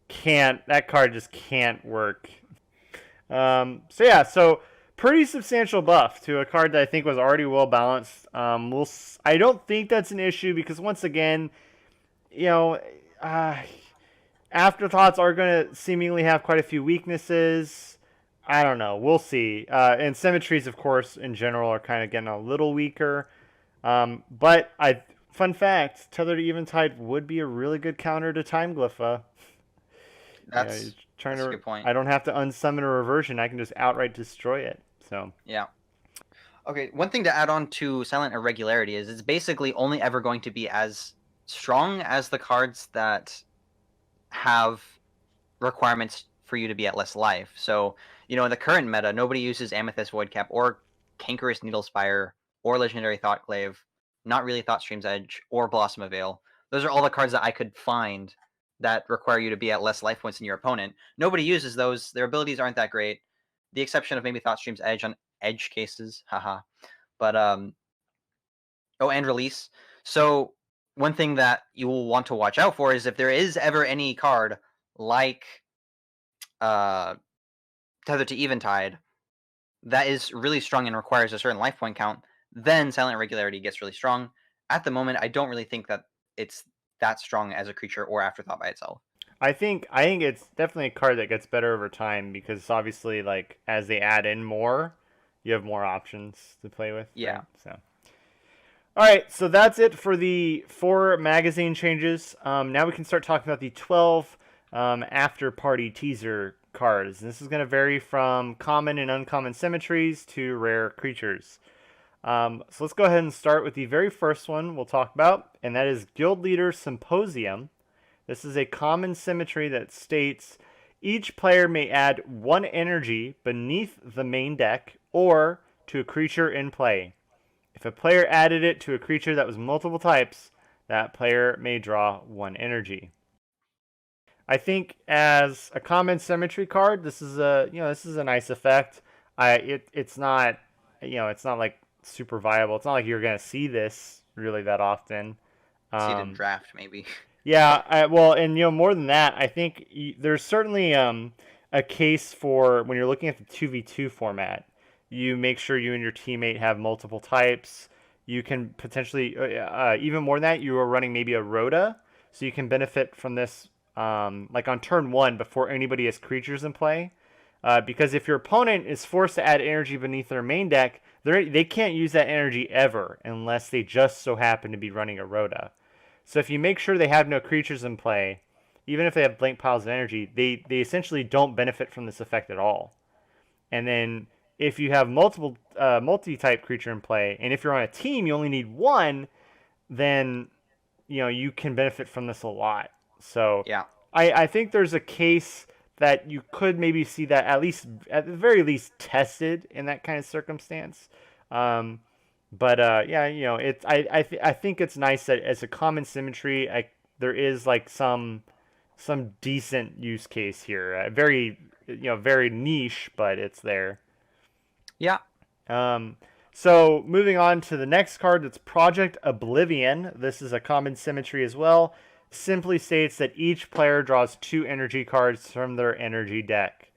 Speaker 1: can't. That card just can't work. So pretty substantial buff to a card that I think was already well balanced. I don't think that's an issue because once again, afterthoughts are going to seemingly have quite a few weaknesses. I don't know. We'll see. And symmetries, of course, in general, are kind of getting a little weaker. But fun fact: Tether to Eventide would be a really good counter to Time Glypha.
Speaker 2: That's a good point.
Speaker 1: I don't have to unsummon a reversion. I can just outright destroy it. So
Speaker 2: yeah. Okay, one thing to add on to Silent Irregularity is it's basically only ever going to be as strong as the cards that have requirements for you to be at less life. So, in the current meta, nobody uses Amethyst Voidcap or Cankerous Needlespire or Legendary Thoughtglaive, not really Thoughtstream's Edge or Blossom of Veil. Those are all the cards that I could find that require you to be at less life points than your opponent. Nobody uses those. Their abilities aren't that great. The exception of maybe Thoughtstream's Edge on edge cases. Haha. But, and Release. So one thing that you will want to watch out for is if there is ever any card like Tether to Eventide that is really strong and requires a certain life point count, then Silent Irregularity gets really strong. At the moment, I don't really think that it's that strong as a creature or afterthought by itself.
Speaker 1: I think it's definitely a card that gets better over time because obviously, like, as they add in more, you have more options to play with.
Speaker 2: Yeah.
Speaker 1: Right? So, all right, so that's it for the 4 magazine changes. Now we can start talking about the 12 after party teaser cards. This is going to vary from common and uncommon symmetries to rare creatures. So let's go ahead and start with the very first one we'll talk about, and that is Guild Leader Symposium. This is a common symmetry that states each player may add 1 energy beneath the main deck or to a creature in play. If a player added it to a creature that was multiple types, that player may draw 1 energy. I think as a common symmetry card, this is a nice effect. It's not like super viable. It's not like you're gonna see this really that often.
Speaker 2: See it in draft maybe.
Speaker 1: Yeah, more than that, I think there's certainly a case for when you're looking at the 2v2 format. You make sure you and your teammate have multiple types. You can potentially, even more than that, you are running maybe a Rhoda, so you can benefit from this like on turn 1 before anybody has creatures in play. Because if your opponent is forced to add energy beneath their main deck, they can't use that energy ever unless they just so happen to be running a Rhoda. So if you make sure they have no creatures in play, even if they have blank piles of energy, they essentially don't benefit from this effect at all. And then if you have multi-type creature in play, and if you're on a team, you only need one, then you can benefit from this a lot. So
Speaker 2: Yeah.
Speaker 1: I think there's a case that you could maybe see that at the very least tested in that kind of circumstance. Um, but yeah, I think it's nice that as a common symmetry, there is like some decent use case here. Very very niche, but it's there.
Speaker 2: Yeah.
Speaker 1: Um, so moving on to the next card, that's Project Oblivion. This is a common symmetry as well. Simply states that each player draws 2 energy cards from their energy deck.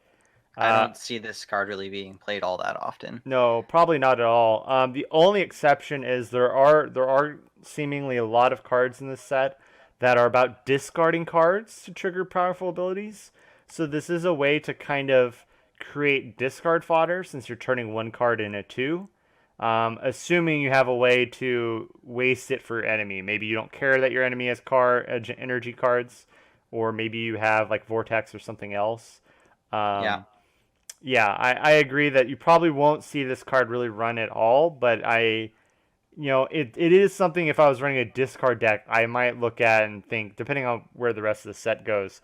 Speaker 2: I don't see this card really being played all that often.
Speaker 1: No, probably not at all. The only exception is there are seemingly a lot of cards in this set that are about discarding cards to trigger powerful abilities. So this is a way to kind of create discard fodder since you're turning one card into two. Assuming you have a way to waste it for your enemy. Maybe you don't care that your enemy has energy cards, or maybe you have like Vortex or something else.
Speaker 2: Yeah.
Speaker 1: Yeah, I agree that you probably won't see this card really run at all, but it is something if I was running a discard deck, I might look at and think, depending on where the rest of the set goes,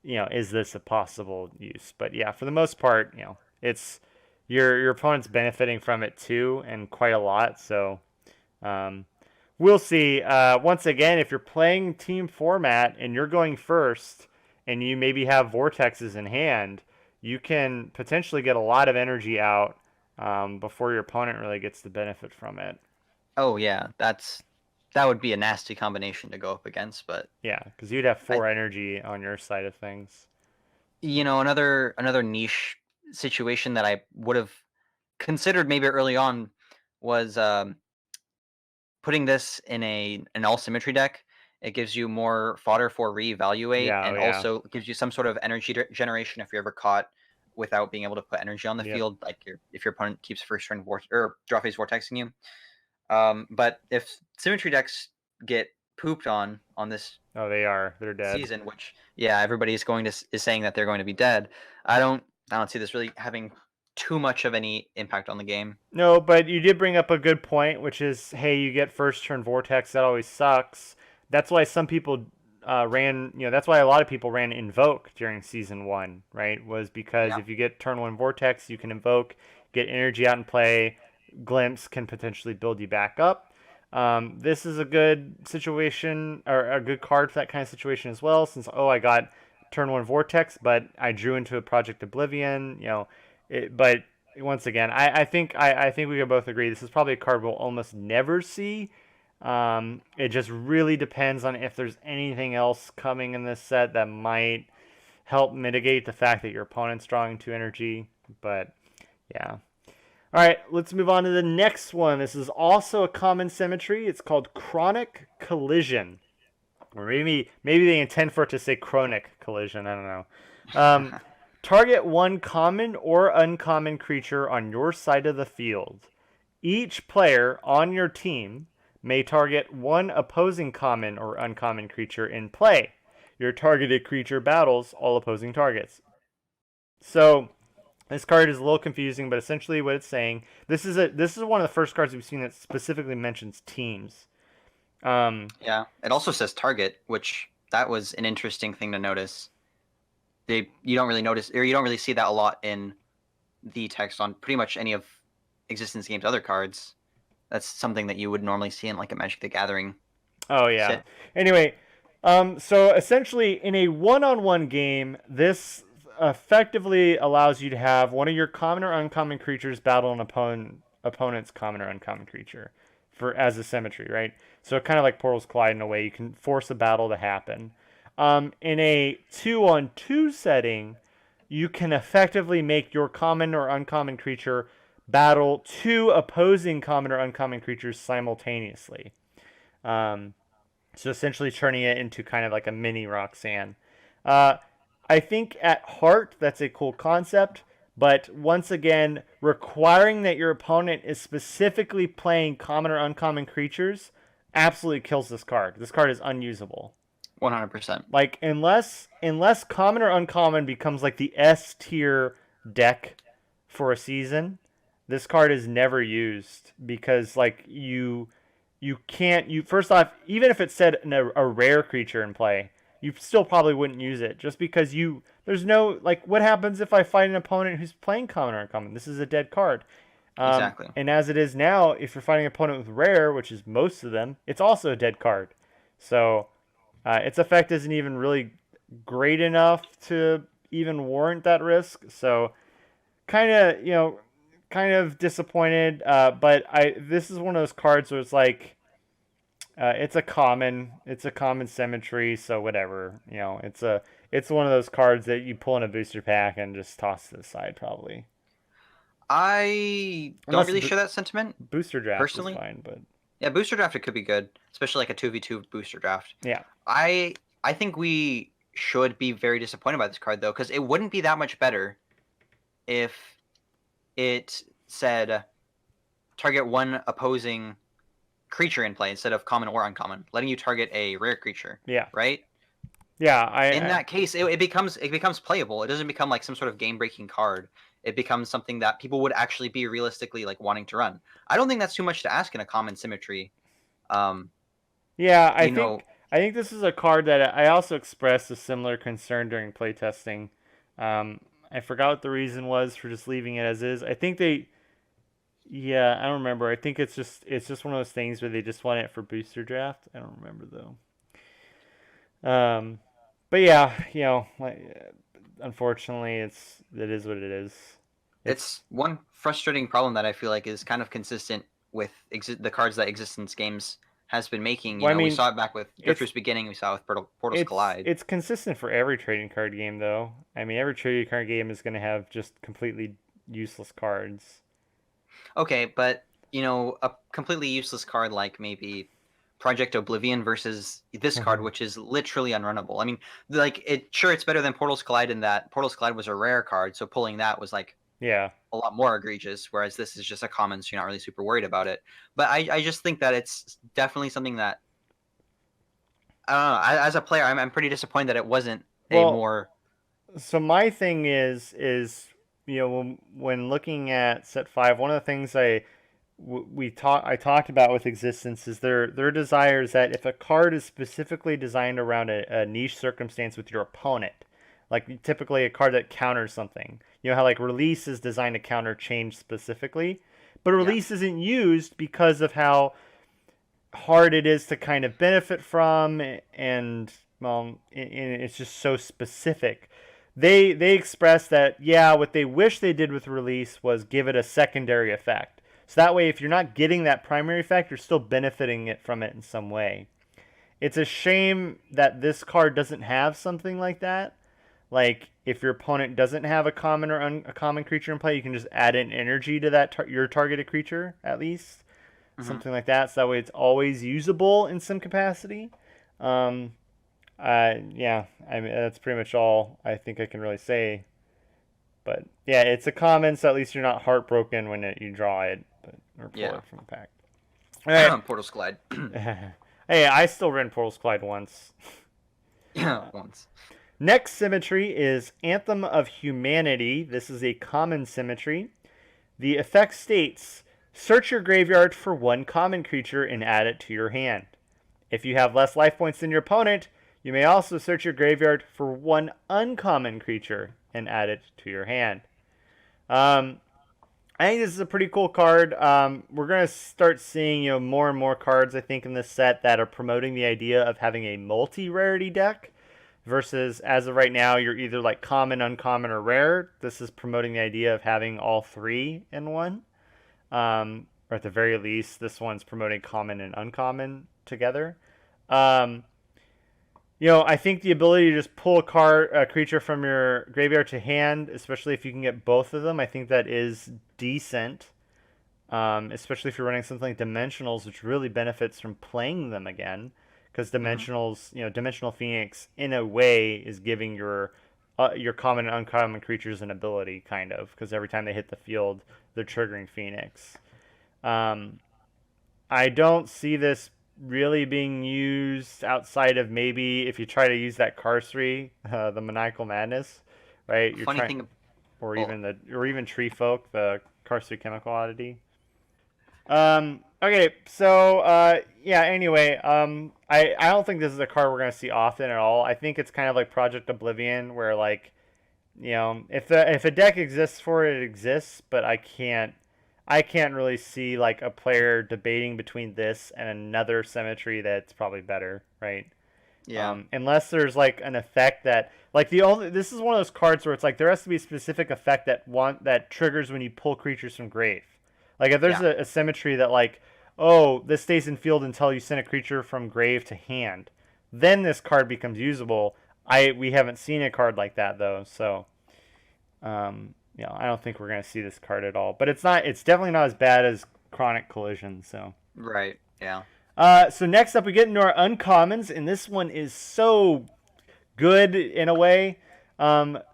Speaker 1: is this a possible use? But yeah, for the most part, it's your opponent's benefiting from it too, and quite a lot. So um, we'll see. Once again, if you're playing team format and you're going first, and you maybe have vortexes in hand, you can potentially get a lot of energy out before your opponent really gets the benefit from it.
Speaker 2: Oh yeah, that would be a nasty combination to go up against, but
Speaker 1: Yeah, because you'd have
Speaker 2: I,
Speaker 1: 4 energy on your side of things.
Speaker 2: another niche situation that I would have considered maybe early on was putting this in an all symmetry deck. It gives you more fodder for reevaluate,
Speaker 1: Yeah, oh
Speaker 2: and
Speaker 1: yeah,
Speaker 2: also gives you some sort of energy generation if you're ever caught without being able to put energy on the
Speaker 1: yep.
Speaker 2: field, like if your opponent keeps first turn or draw phase vortexing you. But if symmetry decks get pooped on this
Speaker 1: Oh, they are. They're dead.
Speaker 2: season, which yeah, everybody is is saying that they're going to be dead. I don't see this really having too much of any impact on the game.
Speaker 1: No, but you did bring up a good point, which is, hey, you get first turn vortex. That always sucks. That's why some people ran. That's why a lot of people ran invoke during season one, right? Was because
Speaker 2: Yeah.
Speaker 1: if you get turn one vortex, you can invoke, get energy out and play. Glimpse can potentially build you back up. This is a good situation or a good card for that kind of situation as well. Since I got turn one vortex, but I drew into a Project Oblivion. But once again, I think we can both agree this is probably a card we'll almost never see. It just really depends on if there's anything else coming in this set that might help mitigate the fact that your opponent's drawing 2 energy. But yeah. All right, let's move on to the next one. This is also a common symmetry. It's called Chronic Collision. Or maybe they intend for it to say Chronic Collision. I don't know. Target one common or uncommon creature on your side of the field. Each player on your team may target one opposing common or uncommon creature in play. Your targeted creature battles all opposing targets. So this card is a little confusing, but essentially what it's saying, this is one of the first cards we've seen that specifically mentions teams.
Speaker 2: Yeah. It also says target, which that was an interesting thing to notice. You don't really notice, or you don't really see that a lot in the text on pretty much any of Existence Game's other cards. That's something that you would normally see in like a Magic the Gathering
Speaker 1: Oh yeah.
Speaker 2: set.
Speaker 1: Anyway, so essentially in a one-on-one game, this effectively allows you to have one of your common or uncommon creatures battle an opponent's common or uncommon creature for as a symmetry, right? So kind of like Portal's Collide in a way, you can force a battle to happen. In a 2-on-2 setting, you can effectively make your common or uncommon creature battle 2 opposing common or uncommon creatures simultaneously. So essentially turning it into kind of like a mini Roxanne. I think at heart that's a cool concept, But once again, requiring that your opponent is specifically playing common or uncommon creatures absolutely kills this card. This card is unusable.
Speaker 2: 100%.
Speaker 1: Like unless common or uncommon becomes like the S tier deck for a season, this card is never used because like you can't you first off, even if it said a rare creature in play, you still probably wouldn't use it just because you there's no like what happens if I fight an opponent who's playing common or uncommon? This is a dead card.
Speaker 2: Exactly.
Speaker 1: And as it is now, if you're fighting an opponent with rare, which is most of them, it's also a dead card. So its effect isn't even really great enough to even warrant that risk. So kind of kind of disappointed. But I this is one of those cards where it's like it's a common symmetry. So whatever, it's one of those cards that you pull in a booster pack and just toss to the side probably.
Speaker 2: I don't
Speaker 1: Unless
Speaker 2: really share that sentiment
Speaker 1: booster draft is
Speaker 2: personally.
Speaker 1: fine, but
Speaker 2: Yeah, booster draft it could be good, especially like a 2v2 booster draft.
Speaker 1: yeah.
Speaker 2: I think we should be very disappointed by this card though, because it wouldn't be that much better if it said target one opposing creature in play instead of common or uncommon, letting you target a rare creature.
Speaker 1: Yeah.
Speaker 2: Right?
Speaker 1: Yeah,
Speaker 2: In that case, it becomes playable. It doesn't become like some sort of game breaking card. It becomes something that people would actually be realistically like wanting to run. I don't think that's too much to ask in a common symmetry.
Speaker 1: Yeah,
Speaker 2: You know,
Speaker 1: I think this is a card that I also expressed a similar concern during playtesting. I forgot what the reason was for just leaving it as is. I think yeah, I don't remember. I think it's just one of those things where they just want it for booster draft. I don't remember though. But yeah, like, unfortunately, it is what it is.
Speaker 2: it's one frustrating problem that I feel like is kind of consistent with the cards that Existence Games has been making.
Speaker 1: Well, I
Speaker 2: We
Speaker 1: mean,
Speaker 2: saw it back with Drifter's Beginning. We saw it with Portals Collide.
Speaker 1: it's consistent for every trading card game though. I mean, every trading card game is going to have just completely useless cards.
Speaker 2: Okay, but a completely useless card like maybe Project Oblivion versus this card, which is literally unrunnable. I mean, like it's better than Portals Collide in that Portals Collide was a rare card, so pulling that was like
Speaker 1: Yeah.
Speaker 2: a lot more egregious, whereas this is just a common, so you're not really super worried about it. But I just think that it's definitely something that I don't know. As a player, I'm pretty disappointed that it wasn't a
Speaker 1: Well,
Speaker 2: more.
Speaker 1: so my thing is when looking at set 5, one of the things I talked about with Existence is their desire is that if a card is specifically designed around a niche circumstance with your opponent, like typically a card that counters something, how like release is designed to counter change specifically, but
Speaker 2: Yeah.
Speaker 1: release isn't used because of how hard it is to kind of benefit from, and well, it's just so specific. They express that what they wish they did with release was give it a secondary effect. So that way, if you're not getting that primary effect, you're still benefiting from it in some way. It's a shame that this card doesn't have something like that. Like if your opponent doesn't have a common or a common creature in play, you can just add an energy to that your targeted creature at least,
Speaker 2: Mm-hmm.
Speaker 1: something like that. So that way it's always usable in some capacity. Um, yeah, I mean that's pretty much all I think I can really say. But yeah, it's a common, so at least you're not heartbroken when you draw it, or pull
Speaker 2: Yeah.
Speaker 1: it from the pack. All right.
Speaker 2: Portals Collide.
Speaker 1: Hey, I still ran Portals Collide once.
Speaker 2: Once.
Speaker 1: Next symmetry is Anthem of Humanity. This is a common symmetry. The effect states, search your graveyard for one common creature and add it to your hand. If you have less life points than your opponent, you may also search your graveyard for one uncommon creature and add it to your hand. I think this is a pretty cool card. We're going to start seeing more and more cards, I think, in this set that are promoting the idea of having a multi-rarity deck versus, as of right now, you're either like common, uncommon, or rare. This is promoting the idea of having all three in one. Or at the very least, this one's promoting common and uncommon together. I think the ability to just pull a creature from your graveyard to hand, especially if you can get both of them, I think that is decent. Especially if you're running something like Dimensionals, which really benefits from playing them again, because Dimensionals, Dimensional Phoenix, in a way, is giving your your common and uncommon creatures and ability, kind of, because every time they hit the field, they're triggering Phoenix. Um, I don't see this really being used outside of maybe if you try to use that Carcery, the Maniacal Madness, right? You're
Speaker 2: Funny
Speaker 1: trying,
Speaker 2: thing, well,
Speaker 1: or even Tree Folk, the Carcery Chemical Oddity. Okay, so yeah. Anyway, I don't think this is a card we're gonna see often at all. I think it's kind of like Project Oblivion, where like if a deck exists for it, it exists, but I can't really see like a player debating between this and another symmetry that's probably better, right?
Speaker 2: yeah,
Speaker 1: Unless there's like an effect that like the only this is one of those cards where it's like there has to be a specific effect that triggers when you pull creatures from grave. Like if there's
Speaker 2: yeah,
Speaker 1: a symmetry that like, oh, this stays in field until you send a creature from grave to hand, then this card becomes usable. We haven't seen a card like that though, so I don't think we're gonna see this card at all. But it's definitely not as bad as Chronic Collision, so
Speaker 2: right, yeah.
Speaker 1: so next up, we get into our uncommons, and this one is so good in a way.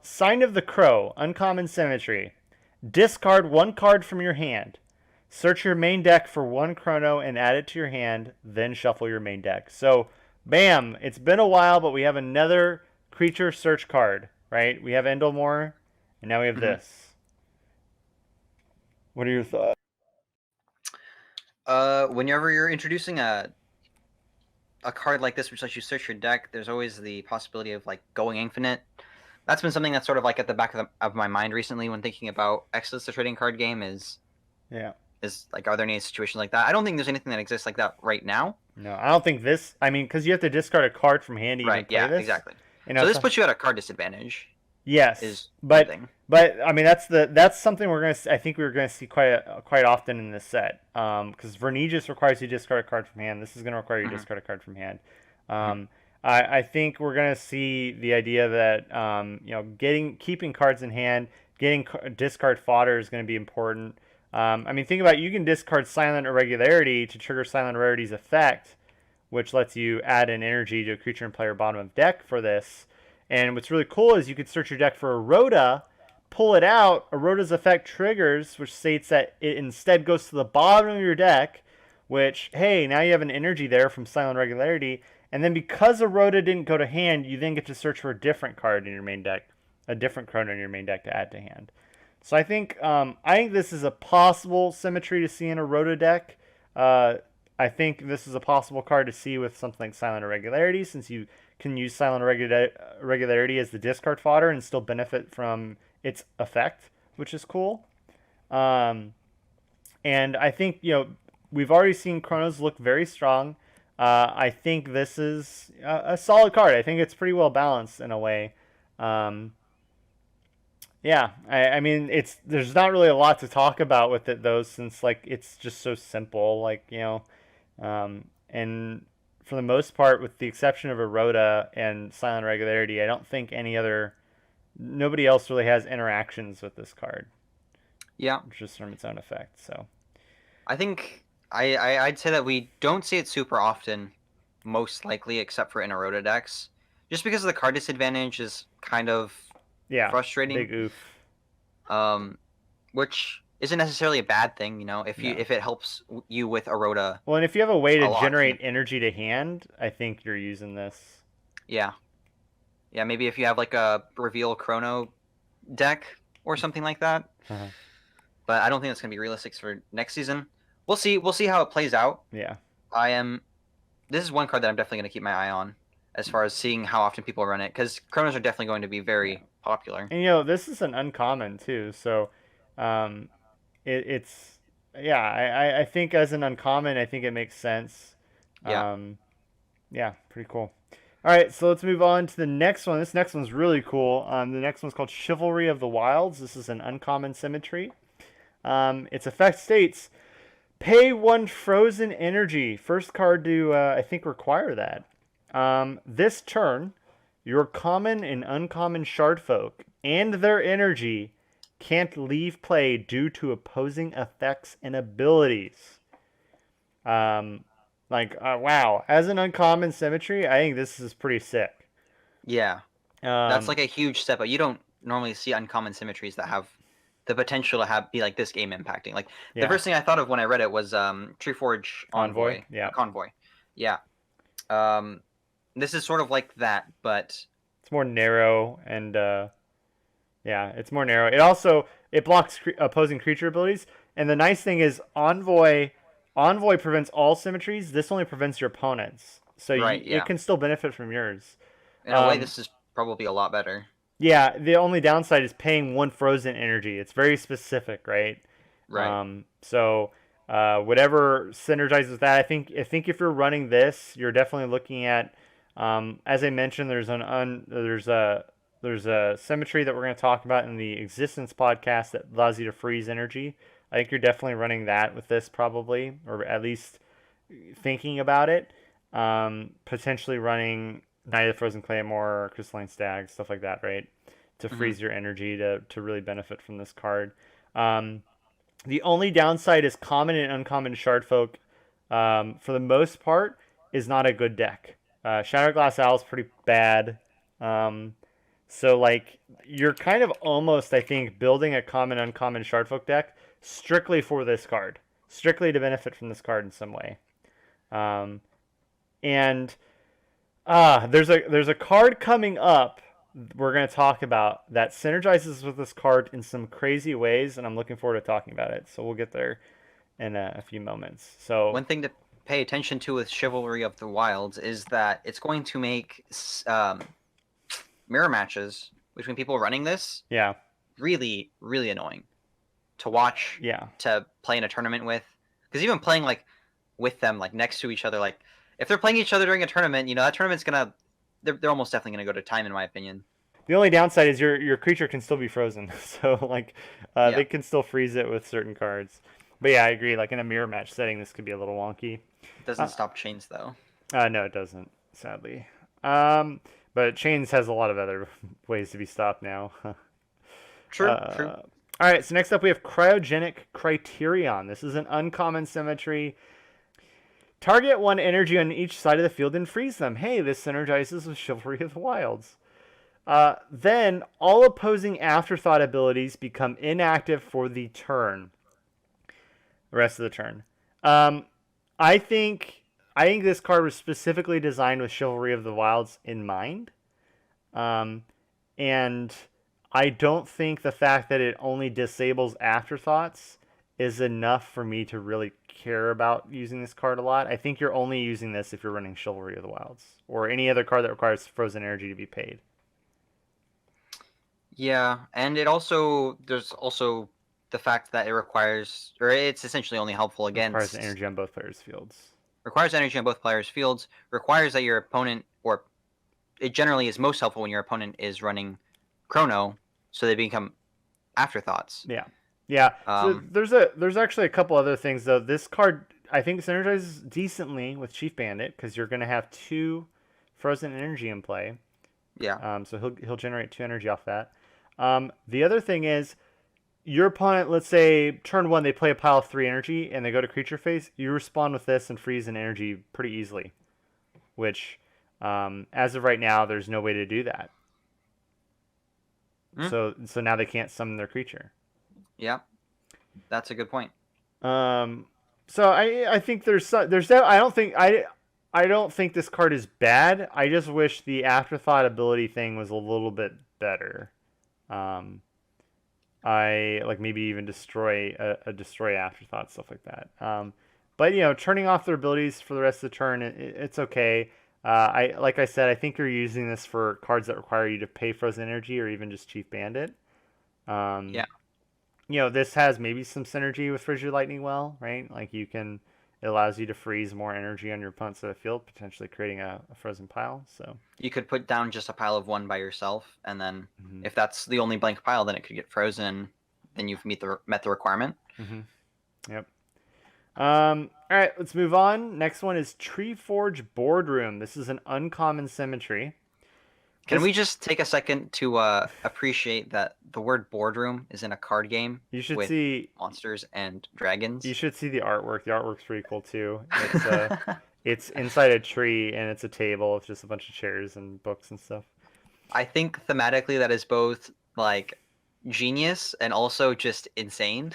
Speaker 1: Sign of the Crow, uncommon symmetry. Discard one card from your hand. Search your main deck for one chrono and add it to your hand, then shuffle your main deck. So, bam! It's been a while, but we have another creature search card, right? We have Endlemore, and now we have
Speaker 2: hmm
Speaker 1: this. What are your thoughts?
Speaker 2: Whenever you're introducing a card like this, which lets you search your deck, there's always the possibility of like going infinite. That's been something that's sort of like at the back of my mind recently when thinking about Exodus, the trading card game.
Speaker 1: Yeah.
Speaker 2: Is like, are there any situations like that? I don't think there's anything that exists like that right now.
Speaker 1: No, I don't think this. I mean, because you have to discard a card from hand to even
Speaker 2: Right?
Speaker 1: play
Speaker 2: Yeah,
Speaker 1: this.
Speaker 2: exactly. So
Speaker 1: It's
Speaker 2: this puts you at a card disadvantage.
Speaker 1: yes,
Speaker 2: Is one
Speaker 1: but
Speaker 2: thing.
Speaker 1: I mean that's something I think we're gonna see quite often in this set. Because Vernigus requires you to discard a card from hand. This is gonna require you to
Speaker 2: hmm
Speaker 1: discard a card from hand.
Speaker 2: hmm
Speaker 1: Um, I think we're gonna see the idea that keeping cards in hand, getting discard fodder is gonna be important. I mean, think about it, you can discard Silent Irregularity to trigger Silent Rarity's effect, which lets you add an energy to a creature in player bottom of deck for this. And what's really cool is you could search your deck for a Rhoda, pull it out, a Rhoda's effect triggers, which states that it instead goes to the bottom of your deck, which, hey, now you have an energy there from Silent Regularity. And then because a Rhoda didn't go to hand, you then get to search for a different card in your main deck, a different chrono in your main deck to add to hand. So I think this is a possible symmetry to see in a Rhoda deck. Uh, I think this is a possible card to see with something like Silent Irregularity, since you can use Silent Irregularity as the discard fodder and still benefit from its effect, which is cool. Um, and I think we've already seen Chronos look very strong. I think this is a solid card. I think it's pretty well balanced in a way. Um, yeah, I mean there's not really a lot to talk about with it though, since like it's just so simple. And for the most part, with the exception of Eroda and Silent Regularity, I don't think nobody else really has interactions with this card,
Speaker 2: Yeah,
Speaker 1: just from its own effect. So
Speaker 2: I think I'd say that we don't see it super often, most likely, except for in Eroda decks, just because of the card disadvantage is kind of
Speaker 1: yeah,
Speaker 2: frustrating.
Speaker 1: big oof.
Speaker 2: Um, which isn't necessarily a bad thing,
Speaker 1: No.
Speaker 2: if it helps you with Eroda
Speaker 1: Well, and if you have a way to
Speaker 2: a lot.
Speaker 1: generate energy to hand, I think you're using this.
Speaker 2: Yeah, yeah. Maybe if you have like a reveal Chrono deck or something like that.
Speaker 1: Uh-huh.
Speaker 2: But I don't think that's gonna be realistic for next season. We'll see. We'll see how it plays out.
Speaker 1: Yeah.
Speaker 2: I am. This is one card that I'm definitely gonna keep my eye on, as far as seeing how often people run it, because Chronos are definitely going to be
Speaker 1: Yeah.
Speaker 2: very popular.
Speaker 1: And this is an uncommon too, so um, it's yeah. I think as an uncommon, I think it makes sense.
Speaker 2: Yeah.
Speaker 1: Um, yeah, pretty cool. All right, so let's move on to the next one. This next one's really cool. The next one's called Chivalry of the Wilds. This is an uncommon symmetry. Its effect states pay one frozen energy. First card to, I think, require that. This turn, your common and uncommon shard folk and their energy can't leave play due to opposing effects and abilities. Um, wow. As an uncommon symmetry, I think this is pretty sick.
Speaker 2: Yeah. That's
Speaker 1: Um,
Speaker 2: like a huge step up. You don't normally see uncommon symmetries that have the potential to have be like this game impacting. Like the
Speaker 1: yeah,
Speaker 2: first thing I thought of when I read it was Treeforge
Speaker 1: Convoy.
Speaker 2: Envoy
Speaker 1: Yeah,
Speaker 2: or Convoy. Yeah. Um, this is sort of like that, but
Speaker 1: it's more narrow and yeah, it's more narrow. It also it blocks opposing creature abilities, and the nice thing is Envoy prevents all symmetries. This only prevents your opponents, so
Speaker 2: right,
Speaker 1: it
Speaker 2: yeah.
Speaker 1: can still benefit from yours.
Speaker 2: In a way,
Speaker 1: Um,
Speaker 2: this is probably a lot better.
Speaker 1: yeah, the only downside is paying one frozen energy. It's very specific, right?
Speaker 2: Right.
Speaker 1: So whatever synergizes with that, I think if you're running this, you're definitely looking at, as I mentioned, there's a symmetry that we're going to talk about in the existence podcast that allows you to freeze energy. I think you're definitely running that with this probably, or at least thinking about it. Potentially running Night of the Frozen Claymore, or Crystalline Stag, stuff like that, right? To
Speaker 2: Hmm.
Speaker 1: freeze your energy to really benefit from this card. Um, the only downside is common and uncommon Shardfolk, for the most part, is not a good deck. Shatterglass Owl is pretty bad. Um, so like you're kind of almost, I think, building a common uncommon Shardfolk deck strictly for this card, strictly to benefit from this card in some way. Um, and there's a card coming up we're going to talk about that synergizes with this card in some crazy ways, and I'm looking forward to talking about it. So we'll get there in a few moments. So
Speaker 2: One thing to pay attention to with Chivalry of the Wilds is that it's going to make mirror matches between people running this
Speaker 1: yeah,
Speaker 2: really, really annoying to watch,
Speaker 1: yeah,
Speaker 2: to play in a tournament with. Because even playing like with them, like next to each other, like if they're playing each other during a tournament, that tournament's gonna they're almost definitely gonna go to time, in my opinion.
Speaker 1: the only downside is your creature can still be frozen, so like
Speaker 2: Yeah,
Speaker 1: they can still freeze it with certain cards. But yeah, I agree. Like in a mirror match setting, this could be a little wonky.
Speaker 2: it doesn't
Speaker 1: Uh,
Speaker 2: stop chains though.
Speaker 1: no, it doesn't, sadly. But Chains has a lot of other ways to be stopped now.
Speaker 2: True, true.
Speaker 1: All right, so next up we have Cryogenic Criterion. This is an uncommon symmetry. Target one energy on each side of the field and freeze them. Hey, this synergizes with Chivalry of the Wilds. Then all opposing afterthought abilities become inactive for the turn. The rest of the turn. Um, I think I think this card was specifically designed with Chivalry of the Wilds in mind. Um, and I don't think the fact that it only disables afterthoughts is enough for me to really care about using this card a lot. I think you're only using this if you're running Chivalry of the Wilds or any other card that requires frozen energy to be paid.
Speaker 2: Yeah, and there's also the fact that it requires, or it's essentially only helpful
Speaker 1: It requires
Speaker 2: against,
Speaker 1: energy on both players' fields.
Speaker 2: requires energy on both players' fields, requires that your opponent, or it generally is most helpful when your opponent is running Chrono, so they become afterthoughts.
Speaker 1: Yeah, yeah. So
Speaker 2: Um,
Speaker 1: there's actually a couple other things though. This card I think synergizes decently with Chief Bandit because you're going to have two frozen energy in play.
Speaker 2: yeah,
Speaker 1: So he'll generate two energy off that. The other thing is your opponent, let's say turn one, they play a pile of three energy and they go to creature phase. You respond with this and freeze an energy pretty easily, which as of right now, there's no way to do that.
Speaker 2: mm,
Speaker 1: So now they can't summon their creature.
Speaker 2: yeah, that's a good point.
Speaker 1: Um, so I think I don't think this card is bad. I just wish the afterthought ability thing was a little bit better. Um, I like maybe even destroy a destroy afterthought, stuff like that. But turning off their abilities for the rest of the turn, it's okay. I like I said, I think you're using this for cards that require you to pay frozen energy or even just Chief Bandit. Um,
Speaker 2: Yeah,
Speaker 1: this has maybe some synergy with Frigid Lightning Well, right? Like it allows you to freeze more energy on your opponent's side of the field, potentially creating a frozen pile. So,
Speaker 2: you could put down just a pile of one by yourself, and then
Speaker 1: hmm
Speaker 2: if that's the only blank pile, then it could get frozen. Then you've met the requirement.
Speaker 1: hmm yep. All right, let's move on. Next one is Treeforge Boardroom. This is an uncommon symmetry.
Speaker 2: Can
Speaker 1: This
Speaker 2: we just take a second to appreciate that the word boardroom is in a card game
Speaker 1: you should
Speaker 2: with
Speaker 1: see
Speaker 2: monsters and dragons?
Speaker 1: you should see the artwork. The artwork's pretty cool too. It's inside a tree and it's a table with just a bunch of chairs and books and stuff.
Speaker 2: I think thematically that is both like genius and also just insane.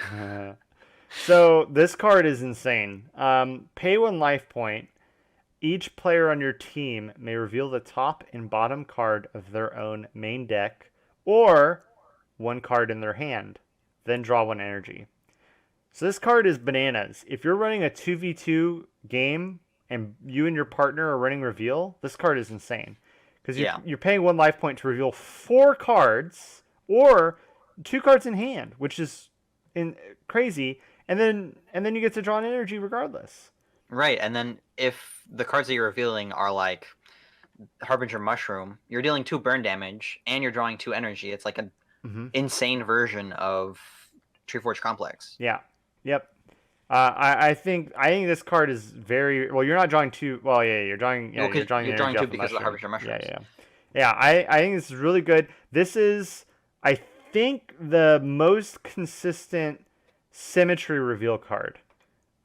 Speaker 1: So this card is insane. Pay 1 life point. Each player on your team may reveal the top and bottom card of their own main deck, or 1 card in their hand. Then draw 1 energy. So this card is bananas. If you're running a 2v2 game and you and your partner are running reveal, this card is insane. Because
Speaker 2: Yeah.
Speaker 1: you're paying 1 life point to reveal 4 cards or 2 cards in hand, which is crazy. And then you get to draw an energy regardless.
Speaker 2: Right. And then if the cards that you're revealing are like Harbinger Mushroom, you're dealing 2 burn damage and you're drawing 2 energy. It's like an insane version of Treeforge Complex.
Speaker 1: Yeah. Yep. I think this card is very well. You're not drawing two. Well, yeah, you're drawing. Yeah,
Speaker 2: Well,
Speaker 1: you're
Speaker 2: because
Speaker 1: drawing
Speaker 2: you're
Speaker 1: energy
Speaker 2: drawing
Speaker 1: off
Speaker 2: 2
Speaker 1: the
Speaker 2: because of the
Speaker 1: mushroom.
Speaker 2: Harbinger
Speaker 1: Yeah,
Speaker 2: Mushrooms.
Speaker 1: yeah, yeah. I think this is really good. This is, I think, the most consistent symmetry reveal card.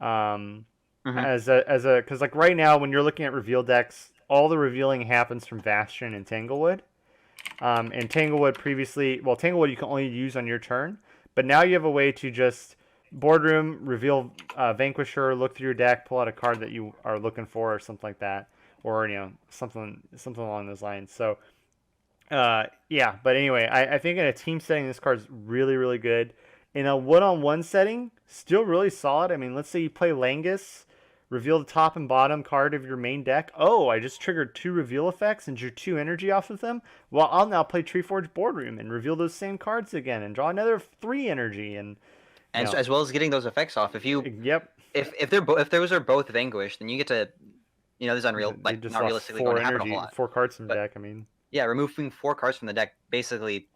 Speaker 2: Mhm.
Speaker 1: As a because like right now when you're looking at reveal decks, all the revealing happens from Bastion and Tanglewood. And Tanglewood previously, well, Tanglewood you can only use on your turn, but now you have a way to just boardroom, reveal Vanquisher, look through your deck, pull out a card that you are looking for, or something like that, or something along those lines. So yeah, but anyway, I think in a team setting, this card's really really good. In a one-on-one setting, still really solid. I mean, let's say you play Langus, reveal the top and bottom card of your main deck. Oh, I just triggered 2 reveal effects and drew 2 energy off of them. Well, I'll now play Treeforge Boardroom and reveal those same cards again and draw another 3 energy. And you
Speaker 2: And
Speaker 1: know,
Speaker 2: as well as getting those effects off.
Speaker 1: yep,
Speaker 2: If those are both vanquished, then you get to, this is unreal,
Speaker 1: they
Speaker 2: like
Speaker 1: just
Speaker 2: not
Speaker 1: lost
Speaker 2: realistically going
Speaker 1: four
Speaker 2: to happen a whole
Speaker 1: energy,
Speaker 2: lot.
Speaker 1: 4 cards from the
Speaker 2: But
Speaker 1: deck. I mean,
Speaker 2: yeah, removing 4 cards from the deck basically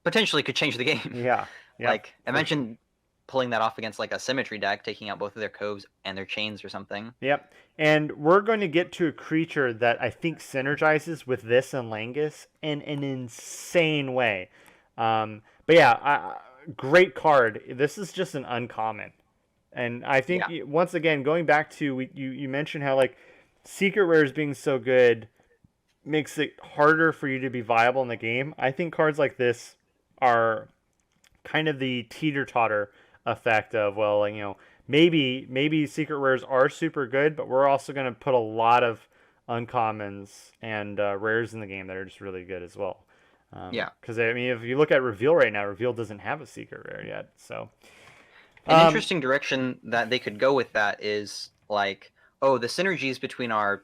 Speaker 2: potentially could change the game.
Speaker 1: yeah, yep,
Speaker 2: Like I
Speaker 1: for sure.
Speaker 2: mentioned, pulling that off against like a symmetry deck, taking out both of their coves and their chains or something.
Speaker 1: Yep. And we're going to get to a creature that I think synergizes with this and Langus in an insane way. But yeah, great card. This is just an uncommon. And I think,
Speaker 2: Yeah.
Speaker 1: once again, going back to, you mentioned how, like, secret rares being so good makes it harder for you to be viable in the game. I think cards like this are kind of the teeter totter effect of, well, like, maybe secret rares are super good, but we're also going to put a lot of uncommons and rares in the game that are just really good as well.
Speaker 2: Yeah.
Speaker 1: Because I mean, if you look at reveal right now, reveal doesn't have a secret rare yet. So
Speaker 2: An
Speaker 1: um,
Speaker 2: interesting direction that they could go with that is like, oh, the synergies between our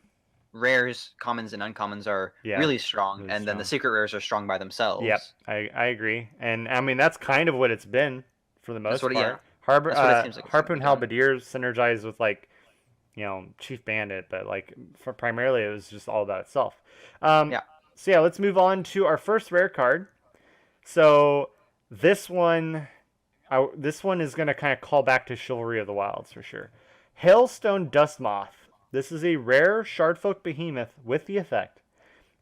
Speaker 2: rares, commons, and uncommons are
Speaker 1: yeah,
Speaker 2: really strong,
Speaker 1: really
Speaker 2: and then the
Speaker 1: strong.
Speaker 2: secret rares are strong by
Speaker 1: Yep,
Speaker 2: themselves.
Speaker 1: I agree, and I mean that's kind of what it's been for the
Speaker 2: That's
Speaker 1: most
Speaker 2: what, yeah,
Speaker 1: part. Harbor
Speaker 2: that's what it seems like it's going to
Speaker 1: Harpoon
Speaker 2: be doing.
Speaker 1: Halberdier synergized with, like, Chief Bandit, but like for primarily it was just all about itself. Um,
Speaker 2: Yeah.
Speaker 1: so yeah, let's move on to our first rare card. So this one, this one is gonna kind of call back to Chivalry of the Wilds for sure. Hailstone Dustmoth. This is a rare Shardfolk Behemoth with the effect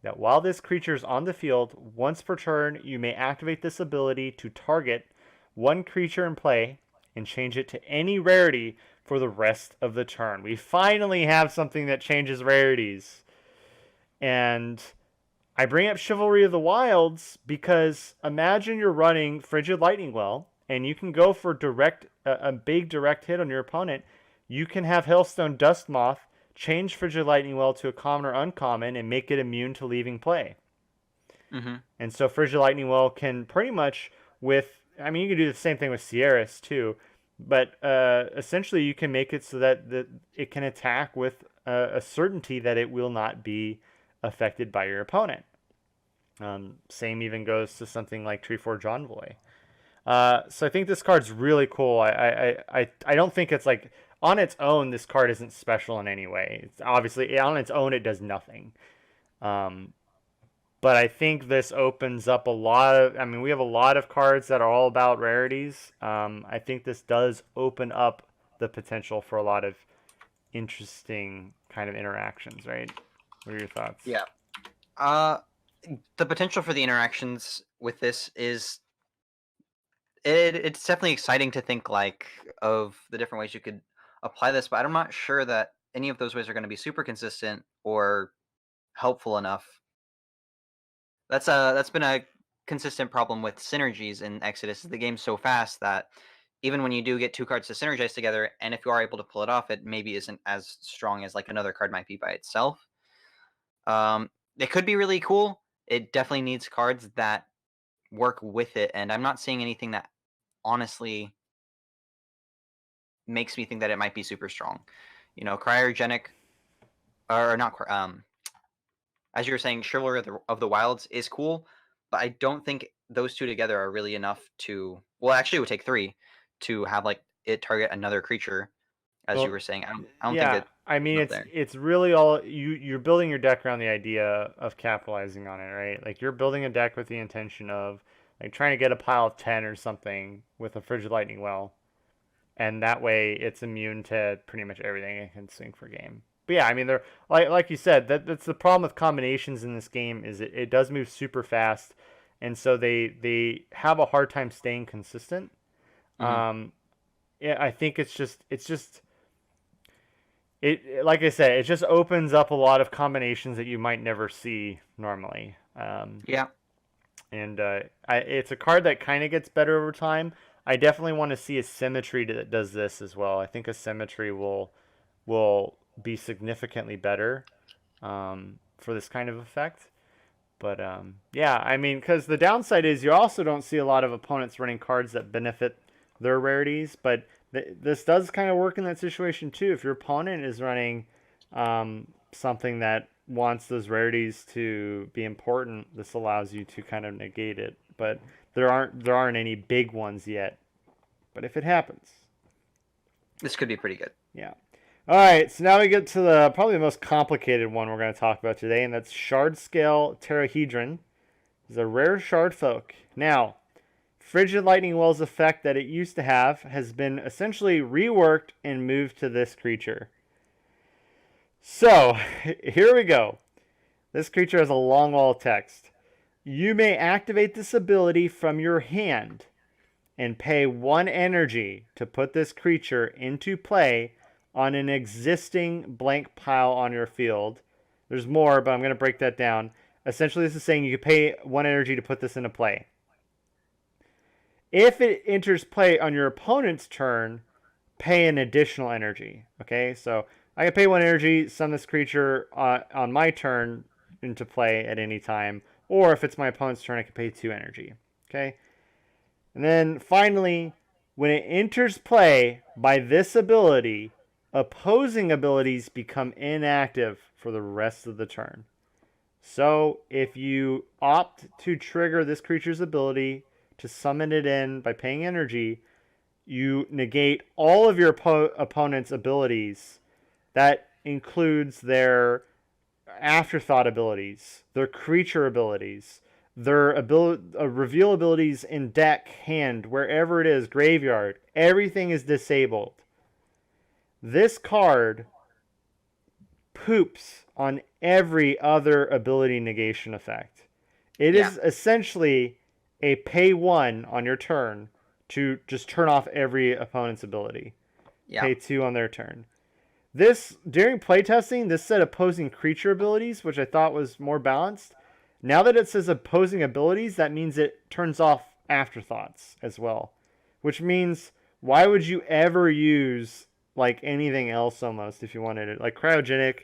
Speaker 1: that while this creature is on the field, once per turn, you may activate this ability to target 1 creature in play and change it to any rarity for the rest of the turn. We finally have something that changes rarities. And I bring up Chivalry of the Wilds because imagine you're running Frigid Lightning Well and you can go for a big direct hit on your opponent. You can have Hailstone Dustmoth change Frigid Lightning Well to a common or uncommon and make it immune to leaving play.
Speaker 2: Mm-hmm.
Speaker 1: And so Frigid Lightning Well can pretty much, I mean, you can do the same thing with Sierras too, but essentially you can make it so that it can attack with a certainty that it will not be affected by your opponent. Same even goes to something like Treeforge Envoy. So I think this card's really cool. I don't think it's like on its own. This card isn't special in any way. It's obviously on its own it does nothing. Um, but I think this opens up a lot of. I mean, we have a lot of cards that are all about rarities. I think this does open up the potential for a lot of interesting kind of interactions. Right? What are your thoughts?
Speaker 2: Yeah. The potential for the interactions with this is it's definitely exciting to think like of the different ways you could apply this, but I'm not sure that any of those ways are going to be super consistent or helpful enough That's been a consistent problem with synergies in Exodus. The game's so fast that even when you do get two cards to synergize together, and if you are able to pull it off, it maybe isn't as strong as like another card might be by itself. It could be really cool. It definitely needs cards that work with it, and I'm not seeing anything that honestly makes me think that it might be super strong. You know, cryogenic or not. As you were saying, Chivalry of the Wilds is cool, but I don't think those two together are really enough to. Well, actually, it would take three to have like it target another creature, as you
Speaker 1: Well,
Speaker 2: were saying. I don't think
Speaker 1: yeah,
Speaker 2: it's
Speaker 1: I mean
Speaker 2: up there.
Speaker 1: it's really all you're building your deck around the idea of capitalizing on it, right? Like you're building a deck with the intention of like trying to get a pile of 10 or something with a Frigid Lightning Well, and that way it's immune to pretty much everything it can swing for game. But yeah, I mean they're like you said, that's the problem with combinations in this game is it does move super fast, and so they have a hard time staying consistent.
Speaker 2: Hmm.
Speaker 1: Um, yeah, I think it's just like I said, it just opens up a lot of combinations that you might never see normally.
Speaker 2: Yeah,
Speaker 1: And it's a card that kind of gets better over time. I definitely want to see a symmetry that does this as well. I think a symmetry will be significantly better for this kind of effect. But yeah, I mean, because the downside is you also don't see a lot of opponents running cards that benefit their rarities. But this does kind of work in that situation too. If your opponent is running something that wants those rarities to be important, this allows you to kind of negate it. But there aren't any big ones yet. But if it happens,
Speaker 2: this could be pretty good.
Speaker 1: yeah. All right, so now we get to the probably the most complicated one we're going to talk about today, and that's Shard Scale Terahedron. It's a rare shard folk. Now, Frigid Lightning Well's effect that it used to have has been essentially reworked and moved to this creature. So, here we go. This creature has a long wall of text. You may activate this ability from your hand and pay 1 energy to put this creature into play on an existing blank pile on your field. There's more, but I'm going to break that down. Essentially, this is saying you can pay 1 energy to put this into play. If it enters play on your opponent's turn, pay an additional energy. Okay, so I can pay 1 energy, summon this creature on my turn into play at any time, or if it's my opponent's turn, I can pay 2 energy. Okay, and then finally, when it enters play by this ability, opposing abilities become inactive for the rest of the turn. So if you opt to trigger this creature's ability to summon it in by paying energy, you negate all of your opponent's abilities. That includes their afterthought abilities, their creature abilities, their reveal abilities in deck, hand, wherever it is, graveyard. Everything is disabled. This card poops on every other ability negation effect. It
Speaker 2: Yeah,
Speaker 1: is essentially a pay 1 on your turn to just turn off every opponent's ability.
Speaker 2: yeah,
Speaker 1: Pay 2 on their turn. This during playtesting, this said opposing creature abilities, which I thought was more balanced. Now that it says opposing abilities, that means it turns off afterthoughts as well. Which means why would you ever use like anything else almost if you wanted it? Like cryogenic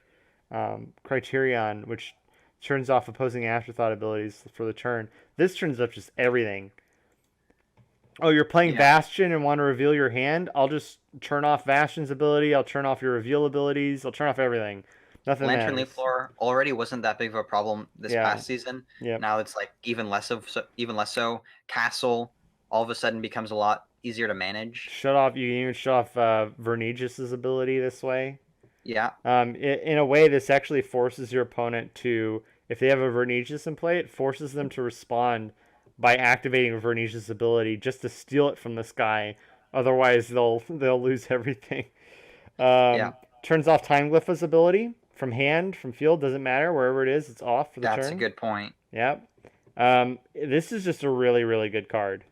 Speaker 1: criterion, which turns off opposing afterthought abilities for the turn. This turns off just everything. Oh, you're playing
Speaker 2: yeah.
Speaker 1: Bastion and want to reveal your hand? I'll just turn off Bastion's ability. I'll turn off your reveal abilities. I'll turn off everything. Nothing
Speaker 2: Lantern
Speaker 1: matters.
Speaker 2: Leaf Lore already wasn't that big of a problem this
Speaker 1: Yeah.
Speaker 2: past season.
Speaker 1: Yep.
Speaker 2: Now it's like even less so. Castle all of a sudden becomes a lot easier to manage.
Speaker 1: Shut off. You can even shut off Vernigis's ability this way.
Speaker 2: Yeah,
Speaker 1: In a way, this actually forces your opponent to, if they have a Vernigis in play, it forces them to respond by activating Vernigis' ability just to steal it from this guy. Otherwise, they'll lose everything.
Speaker 2: yeah.
Speaker 1: Turns off Time Glypha's ability from hand, from field, doesn't matter. Wherever it is, it's off for the
Speaker 2: That's a
Speaker 1: turn.
Speaker 2: good point.
Speaker 1: Yep. This is just a really, really good card.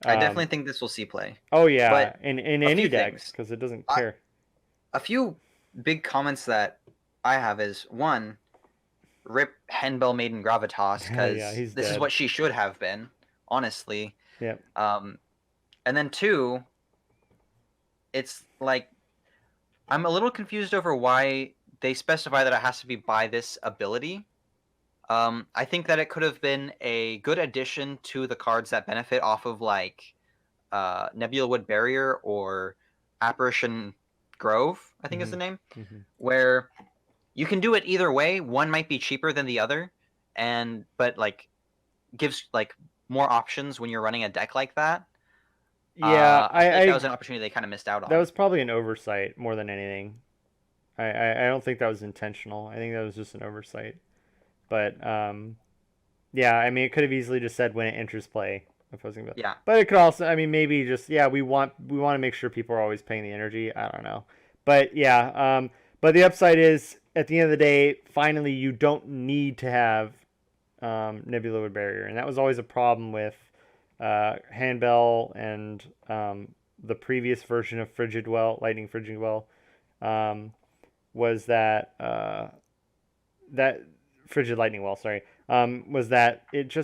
Speaker 2: I definitely think this will see play.
Speaker 1: Oh yeah,
Speaker 2: But
Speaker 1: in
Speaker 2: a
Speaker 1: any
Speaker 2: few
Speaker 1: deck
Speaker 2: things.
Speaker 1: because it doesn't
Speaker 2: I,
Speaker 1: care.
Speaker 2: a few big comments that I have is one, rip Henbel Maiden Gravitas,
Speaker 1: Yeah,
Speaker 2: because
Speaker 1: he's
Speaker 2: this is
Speaker 1: dead.
Speaker 2: what she should have been, honestly.
Speaker 1: Yep.
Speaker 2: And then two, it's like I'm a little confused over why they specify that it has to be by this ability. I think that it could have been a good addition to the cards that benefit off of like Nebula Wood Barrier or Apparition Grove, I think is
Speaker 1: Mm-hmm.
Speaker 2: the name,
Speaker 1: Mm-hmm.
Speaker 2: where you can do it either way. One might be cheaper than the other, but like gives like more options when you're running a deck like that.
Speaker 1: Yeah,
Speaker 2: I feel like that was an opportunity they kind of missed out
Speaker 1: that
Speaker 2: on.
Speaker 1: was probably an oversight more than anything. I don't think that was intentional. I think that was just an oversight. But yeah, I mean, it could have easily just said when it enters play. If I was thinking about,
Speaker 2: Yeah.
Speaker 1: but it could also, I mean, maybe just yeah, we want to make sure people are always paying the energy. I don't know, but yeah, but the upside is at the end of the day, finally, you don't need to have Nebula Wood Barrier, and that was always a problem with Handbell and the previous version of Frigid Well, Lightning Frigid Well, was that Frigid Lightning Well, sorry, was that it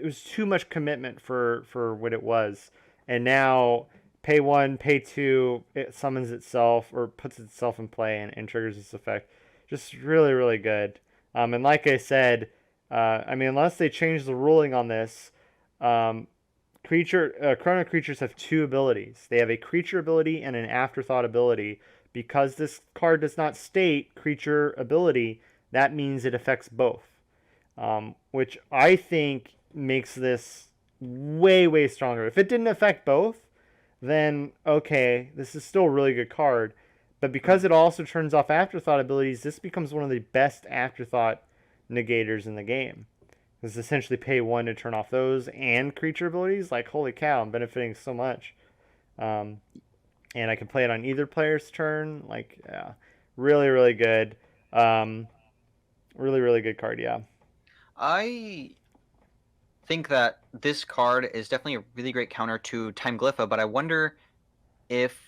Speaker 1: was too much commitment for what it was, and now pay one, pay two, it summons itself or puts itself in play and triggers this effect. Just really, really good. And like I said, I mean, unless they change the ruling on this, um, chrono creatures have two abilities. They have a creature ability and an afterthought ability. Because this card does not state creature ability, that means it affects both, which I think makes this way, way stronger. If it didn't affect both, then okay, this is still a really good card. But because it also turns off afterthought abilities, this becomes one of the best afterthought negators in the game. This is essentially pay one to turn off those and creature abilities. Like, holy cow, I'm benefiting so much. Um, and I can play it on either player's turn. Like, yeah, really, really good. Um, really, really good card. Yeah.
Speaker 2: I think that this card is definitely a really great counter to Time Glypha, but I wonder if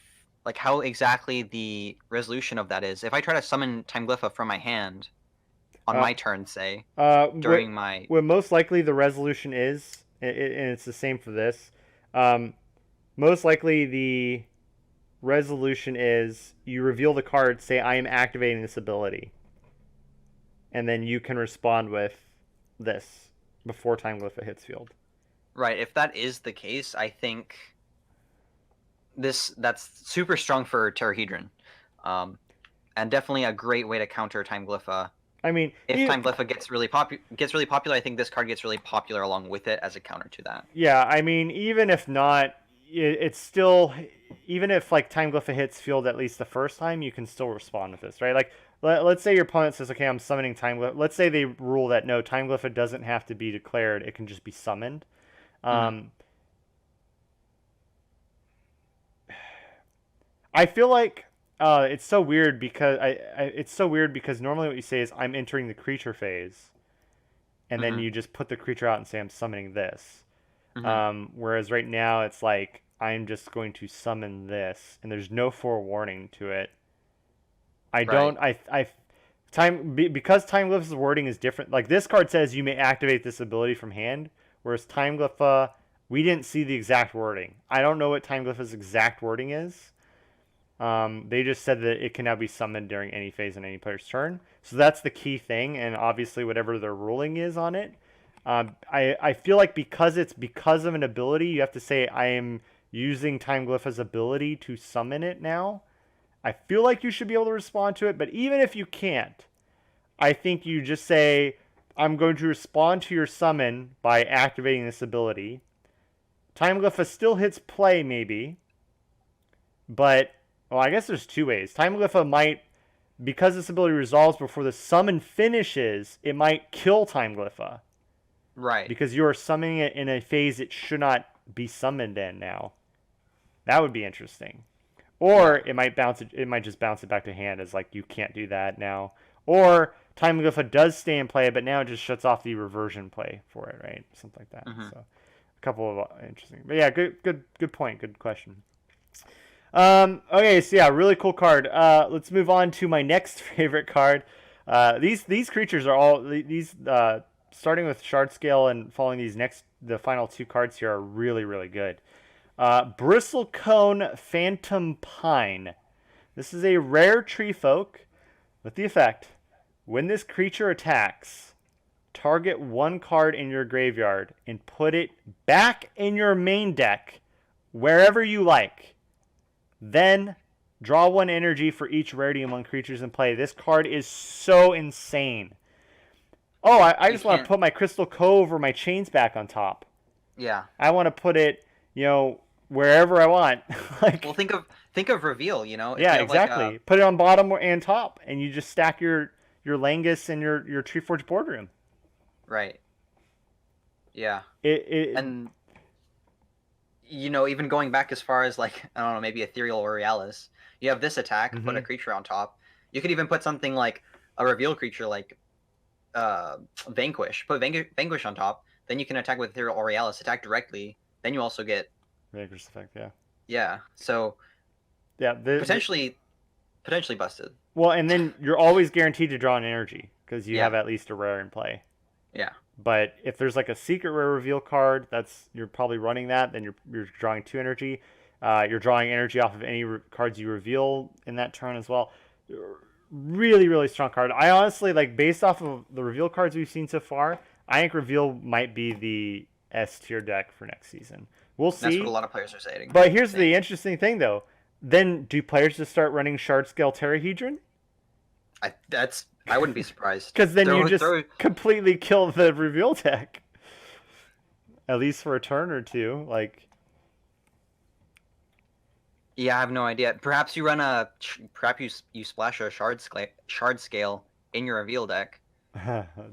Speaker 2: like how exactly the resolution of that is. If I try to summon Time Glypha from my hand on
Speaker 1: Uh,
Speaker 2: my turn, say,
Speaker 1: what
Speaker 2: during my
Speaker 1: most likely the resolution is, and it's the same for this. Um, most likely the resolution is you reveal the card, say I am activating this ability, and then you can respond with this before Time Glyph hits field.
Speaker 2: right, if that is the case, I think that's super strong for Terrahedron. And definitely a great way to counter Time Glypha.
Speaker 1: I mean,
Speaker 2: If Time Glypha gets really popular, I think this card gets really popular along with it as a counter to that.
Speaker 1: yeah, I mean, even if not, it's still, even if like Time Glyph hits field at least the first time, you can still respond with this, right? Like, let's say your opponent says, okay, I'm summoning Time Glyph. Let's say they rule that no, Time Glyph doesn't have to be declared; it can just be summoned.
Speaker 2: Mm-hmm.
Speaker 1: I feel like it's so weird because it's so weird because normally what you say is I'm entering the creature phase, and then
Speaker 2: Mm-hmm.
Speaker 1: you just put the creature out and say I'm summoning this.
Speaker 2: Mm-hmm.
Speaker 1: Whereas right now it's like I'm just going to summon this, and there's no forewarning to it. I
Speaker 2: Right.
Speaker 1: don't. Because Time Glyph's wording is different. Like this card says you may activate this ability from hand, whereas Time Glyph, we didn't see the exact wording. I don't know what Time Glyph's exact wording is. They just said that it can now be summoned during any phase in any player's turn. So that's the key thing, and obviously whatever their ruling is on it. I feel like because of an ability, you have to say I am using Time Glyph's ability to summon it now. I feel like you should be able to respond to it, but even if you can't, I think you just say I'm going to respond to your summon by activating this ability. Time Glyph still hits play maybe, but well, I guess there's two ways. Time Glyph might, because this ability resolves before the summon finishes, it might kill Time Glyph
Speaker 2: Right.
Speaker 1: because you are summoning it in a phase it should not be summoned in now. That would be interesting. Or
Speaker 2: Yeah.
Speaker 1: it might bounce it. It might just bounce it back to hand as like you can't do that now. Or Time Glyph does stay in play, but now it just shuts off the reversion play for it, right? Something like that.
Speaker 2: Mm-hmm.
Speaker 1: So a couple of interesting. But yeah, good point. Good question. Okay, so yeah, really cool card. Let's move on to my next favorite card. These creatures are all these starting with shard scale and following the final two cards here are really really good. Bristlecone Phantom Pine. This is a rare tree folk with the effect: when this creature attacks, target one card in your graveyard and put it back in your main deck wherever you like. Then draw one energy for each rarity among creatures in play. This card is so insane. Oh, I
Speaker 2: You
Speaker 1: just want to
Speaker 2: can't.
Speaker 1: put my Crystal Cove or my Chains back on top.
Speaker 2: Yeah.
Speaker 1: I want to put it, wherever I want.
Speaker 2: Well, think of reveal. If
Speaker 1: Yeah,
Speaker 2: you have like
Speaker 1: exactly. Put it on bottom and top, and you just stack your Langus and your Treeforge Boardroom.
Speaker 2: right. Yeah.
Speaker 1: It
Speaker 2: And even going back as far as like I don't know, maybe Ethereal Aurealis. You have this attack, put a creature on top. You could even put something like a reveal creature like Vanquish. Put Vanquish on top. Then you can attack with Ethereal Aurealis, attack directly. Then you also get
Speaker 1: Vanquish effect, yeah.
Speaker 2: yeah. So
Speaker 1: Yeah,
Speaker 2: potentially busted.
Speaker 1: well, and then you're always guaranteed to draw an energy because you
Speaker 2: Yeah.
Speaker 1: have at least a rare in play.
Speaker 2: Yeah.
Speaker 1: But if there's like a secret rare reveal card, you're probably running that. Then you're drawing two energy. You're drawing energy off of any cards you reveal in that turn as well. Really, really strong card. I honestly like based off of the reveal cards we've seen so far. I think reveal might be the S tier deck for next season. We'll see.
Speaker 2: That's what a lot of players are saying.
Speaker 1: But here's the interesting thing, though. Then do players just start running Shard Scale Terrahedron?
Speaker 2: I wouldn't be surprised.
Speaker 1: Because then you just completely kill the reveal deck. At least for a turn or two.
Speaker 2: Yeah, I have no idea. Perhaps you run perhaps you splash a shard scale in your reveal deck.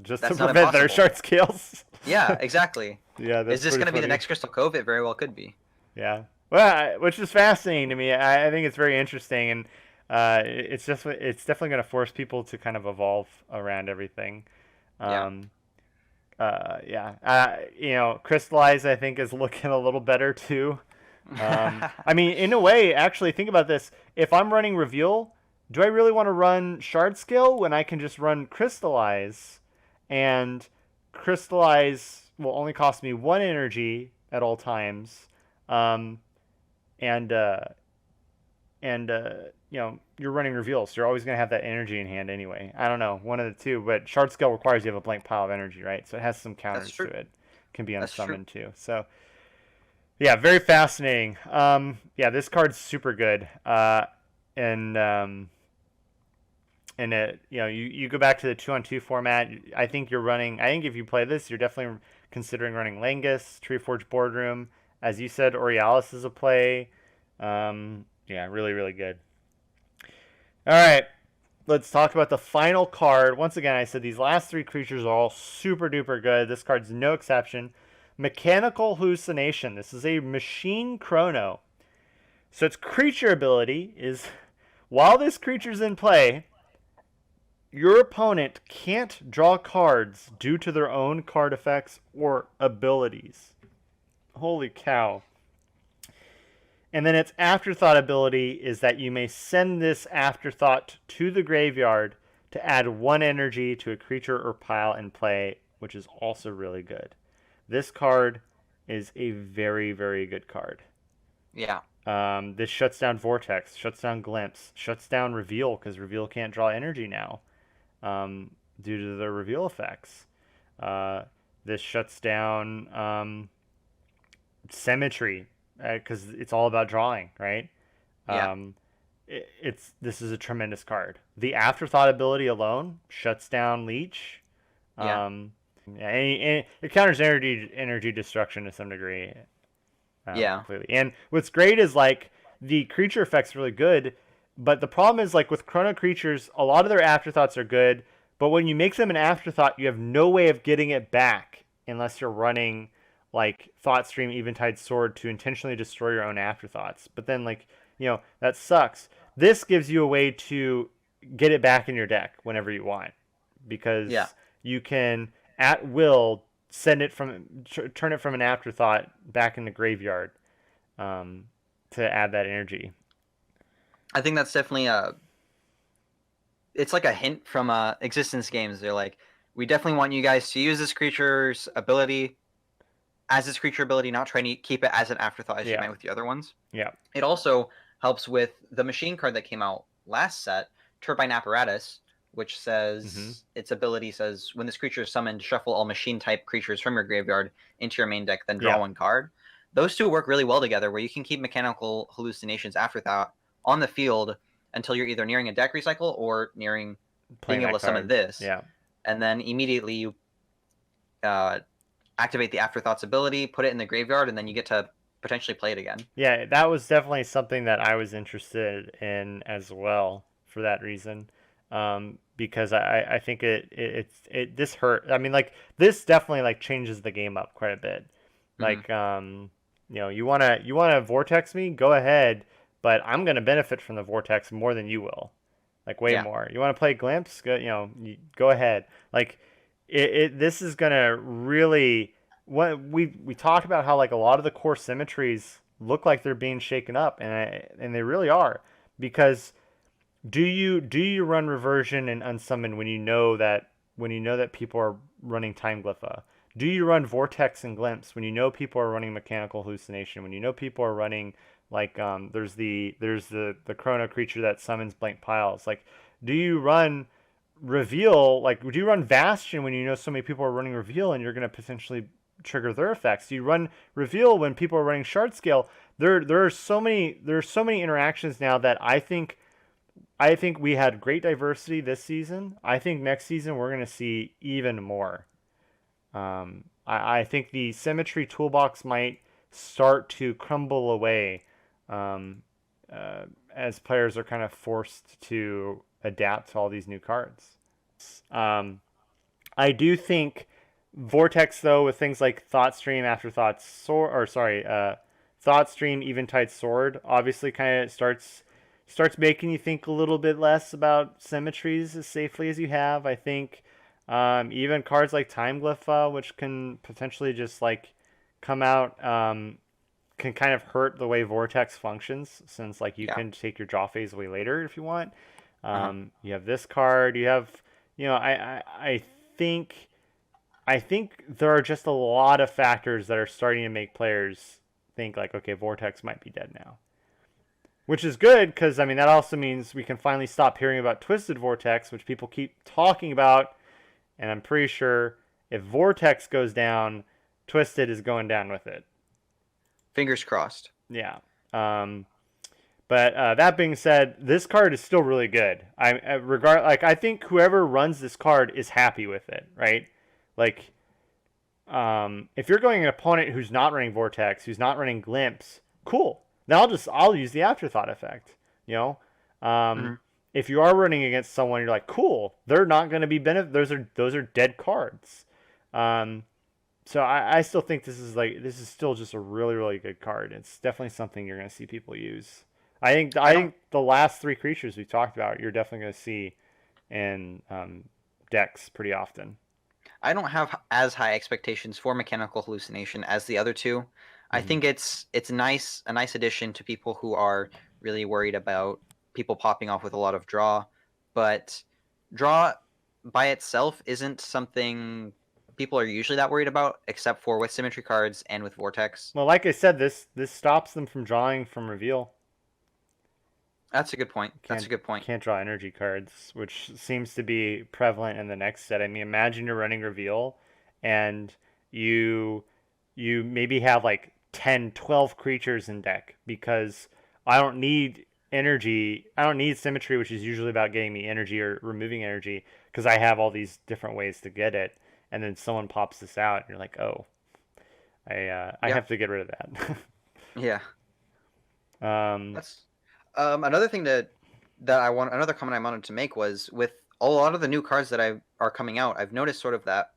Speaker 1: Just
Speaker 2: That's
Speaker 1: to
Speaker 2: not
Speaker 1: prevent their
Speaker 2: impossible.
Speaker 1: shard scales.
Speaker 2: Yeah, exactly.
Speaker 1: Yeah, that's
Speaker 2: Is this
Speaker 1: pretty
Speaker 2: going to be the
Speaker 1: funny.
Speaker 2: next Crystal Cove? It very well could be.
Speaker 1: Yeah. Well, which is fascinating to me. I think it's very interesting, and it's definitely going to force people to kind of evolve around everything. Crystallize I think is looking a little better too. I mean, in a way, actually, think about this. If I'm running Reveal, do I really want to run Shard Scale when I can just run Crystallize? And Crystallize will only cost me one energy at all times. Um, and you're running Reveal, so you're always going to have that energy in hand anyway. I don't know, one of the two, but Shard Scale requires you have a blank pile of energy, right? So it has some counters to it. Can be unsummoned too. So yeah, very fascinating. This card's super good. And you go back to the 2-on-2 format. I think if you play this, you're definitely considering running Langus, Treeforge Boardroom. As you said, Aurealis is a play. Really, really good. All right, let's talk about the final card. Once again, I said these last three creatures are all super duper good. This card's no exception. Mechanical Hallucination. This is a machine chrono. So its creature ability is, while this creature's in play, your opponent can't draw cards due to their own card effects or abilities. Holy cow. And then its afterthought ability is that you may send this afterthought to the graveyard to add one energy to a creature or pile in play, which is also really good. This card is a very, very good card.
Speaker 2: Yeah.
Speaker 1: This shuts down Vortex, shuts down Glimpse, shuts down Reveal, because Reveal can't draw energy now due to the Reveal effects. This shuts down Symmetry, because it's all about drawing, right?
Speaker 2: Yeah.
Speaker 1: This is a tremendous card. The Afterthought ability alone shuts down Leech.
Speaker 2: Yeah.
Speaker 1: And it counters energy destruction to some degree. Completely. And what's great is the creature effect's really good, but the problem is with chrono creatures, a lot of their afterthoughts are good, but when you make them an afterthought, you have no way of getting it back unless you're running Thoughtstream Eventide Sword to intentionally destroy your own afterthoughts. But then that sucks. This gives you a way to get it back in your deck whenever you want, because you can at will turn it from an afterthought back in the graveyard to add that energy.
Speaker 2: I think that's definitely it's like a hint from existence games. They're like, we definitely want you guys to use this creature's ability as its creature ability, not trying to keep it as an afterthought as you
Speaker 1: Yeah.
Speaker 2: might with the other ones.
Speaker 1: Yeah.
Speaker 2: It also helps with the machine card that came out last set, Turbine Apparatus, which
Speaker 1: Mm-hmm.
Speaker 2: says its ability says when this creature is summoned, shuffle all machine type creatures from your graveyard into your main deck, then draw
Speaker 1: Yeah.
Speaker 2: one card. Those two work really well together, where you can keep Mechanical Hallucinations Afterthought on the field until you're either nearing a deck recycle or nearing being
Speaker 1: Playing
Speaker 2: able
Speaker 1: that
Speaker 2: to summon
Speaker 1: card.
Speaker 2: this,
Speaker 1: Yeah.
Speaker 2: and then immediately you activate the Afterthoughts ability, put it in the graveyard, and then you get to potentially play it again.
Speaker 1: Yeah, that was definitely something that I was interested in as well for that reason. Because I think this hurt. I mean, like this definitely like changes the game up quite a bit.
Speaker 2: Mm-hmm.
Speaker 1: Like, you wanna vortex me? Go ahead, but I'm gonna benefit from the vortex more than you will. Like way
Speaker 2: Yeah.
Speaker 1: more. You want to play glimpse? Go ahead. Like, this is gonna really what we talked about how like a lot of the core symmetries look like they're being shaken up, and they really are because do you run reversion and unsummon when you know that people are running time glypha? Do you run vortex and glimpse when you know people are running mechanical hallucination? When you know people are running like there's the chrono creature that summons blank piles. Like, do you run reveal? Like, do you run Bastion when you know so many people are running reveal and you're going to potentially trigger their effects? Do you run reveal when people are running shard scale? There are so many interactions now that I think we had great diversity this season. I think next season we're going to see even more. I think the symmetry toolbox might start to crumble away um, as players are kind of forced to adapt to all these new cards. Um, I do think Vortex, though, with things like Thoughtstream, Afterthoughts, Thoughtstream, Eventide Sword, obviously kind of starts making you think a little bit less about symmetries as safely as you have. I think even cards like Time Glyph, which can potentially just like come out, can kind of hurt the way Vortex functions, since like you
Speaker 2: Yeah.
Speaker 1: can take your draw phase away later if you want.
Speaker 2: Uh-huh.
Speaker 1: You have this card. You have, think I think there are just a lot of factors that are starting to make players think like, okay, Vortex might be dead now. Which is good because I mean that also means we can finally stop hearing about Twisted Vortex, which people keep talking about, and I'm pretty sure if Vortex goes down, Twisted is going down with it.
Speaker 2: Fingers crossed.
Speaker 1: Yeah. But that being said, this card is still really good. I think whoever runs this card is happy with it, right? Like, if you're going an opponent who's not running Vortex, who's not running Glimpse, cool. Then I'll use the Afterthought effect. You know,
Speaker 2: Mm-hmm.
Speaker 1: if you are running against someone, you're like, cool. They're not going to be benefit. Those are dead cards. Um, so I still think this is still just a really really good card. It's definitely something you're going to see people use. I think
Speaker 2: I
Speaker 1: I
Speaker 2: don't
Speaker 1: think the last three creatures we talked about, you're definitely going to see in decks pretty often.
Speaker 2: I don't have as high expectations for Mechanical Hallucination as the other two. I
Speaker 1: Mm-hmm.
Speaker 2: think it's a nice addition to people who are really worried about people popping off with a lot of draw, but draw by itself isn't something people are usually that worried about, except for with symmetry cards and with Vortex.
Speaker 1: Well, like I said, this stops them from drawing from reveal.
Speaker 2: That's a good point. That's a
Speaker 1: Can't
Speaker 2: good point.
Speaker 1: can't draw energy cards, which seems to be prevalent in the next set. I mean, imagine you're running reveal, and you you maybe have like 10, 12 creatures in deck because I don't need energy. I don't need symmetry, which is usually about getting me energy or removing energy, because I have all these different ways to get it. And then someone pops this out, and you're like, oh, I
Speaker 2: Yeah,
Speaker 1: have to get rid of that.
Speaker 2: yeah.
Speaker 1: um,
Speaker 2: That's another thing that I want. Another comment I wanted to make was with a lot of the new cards that I are coming out. I've noticed sort of that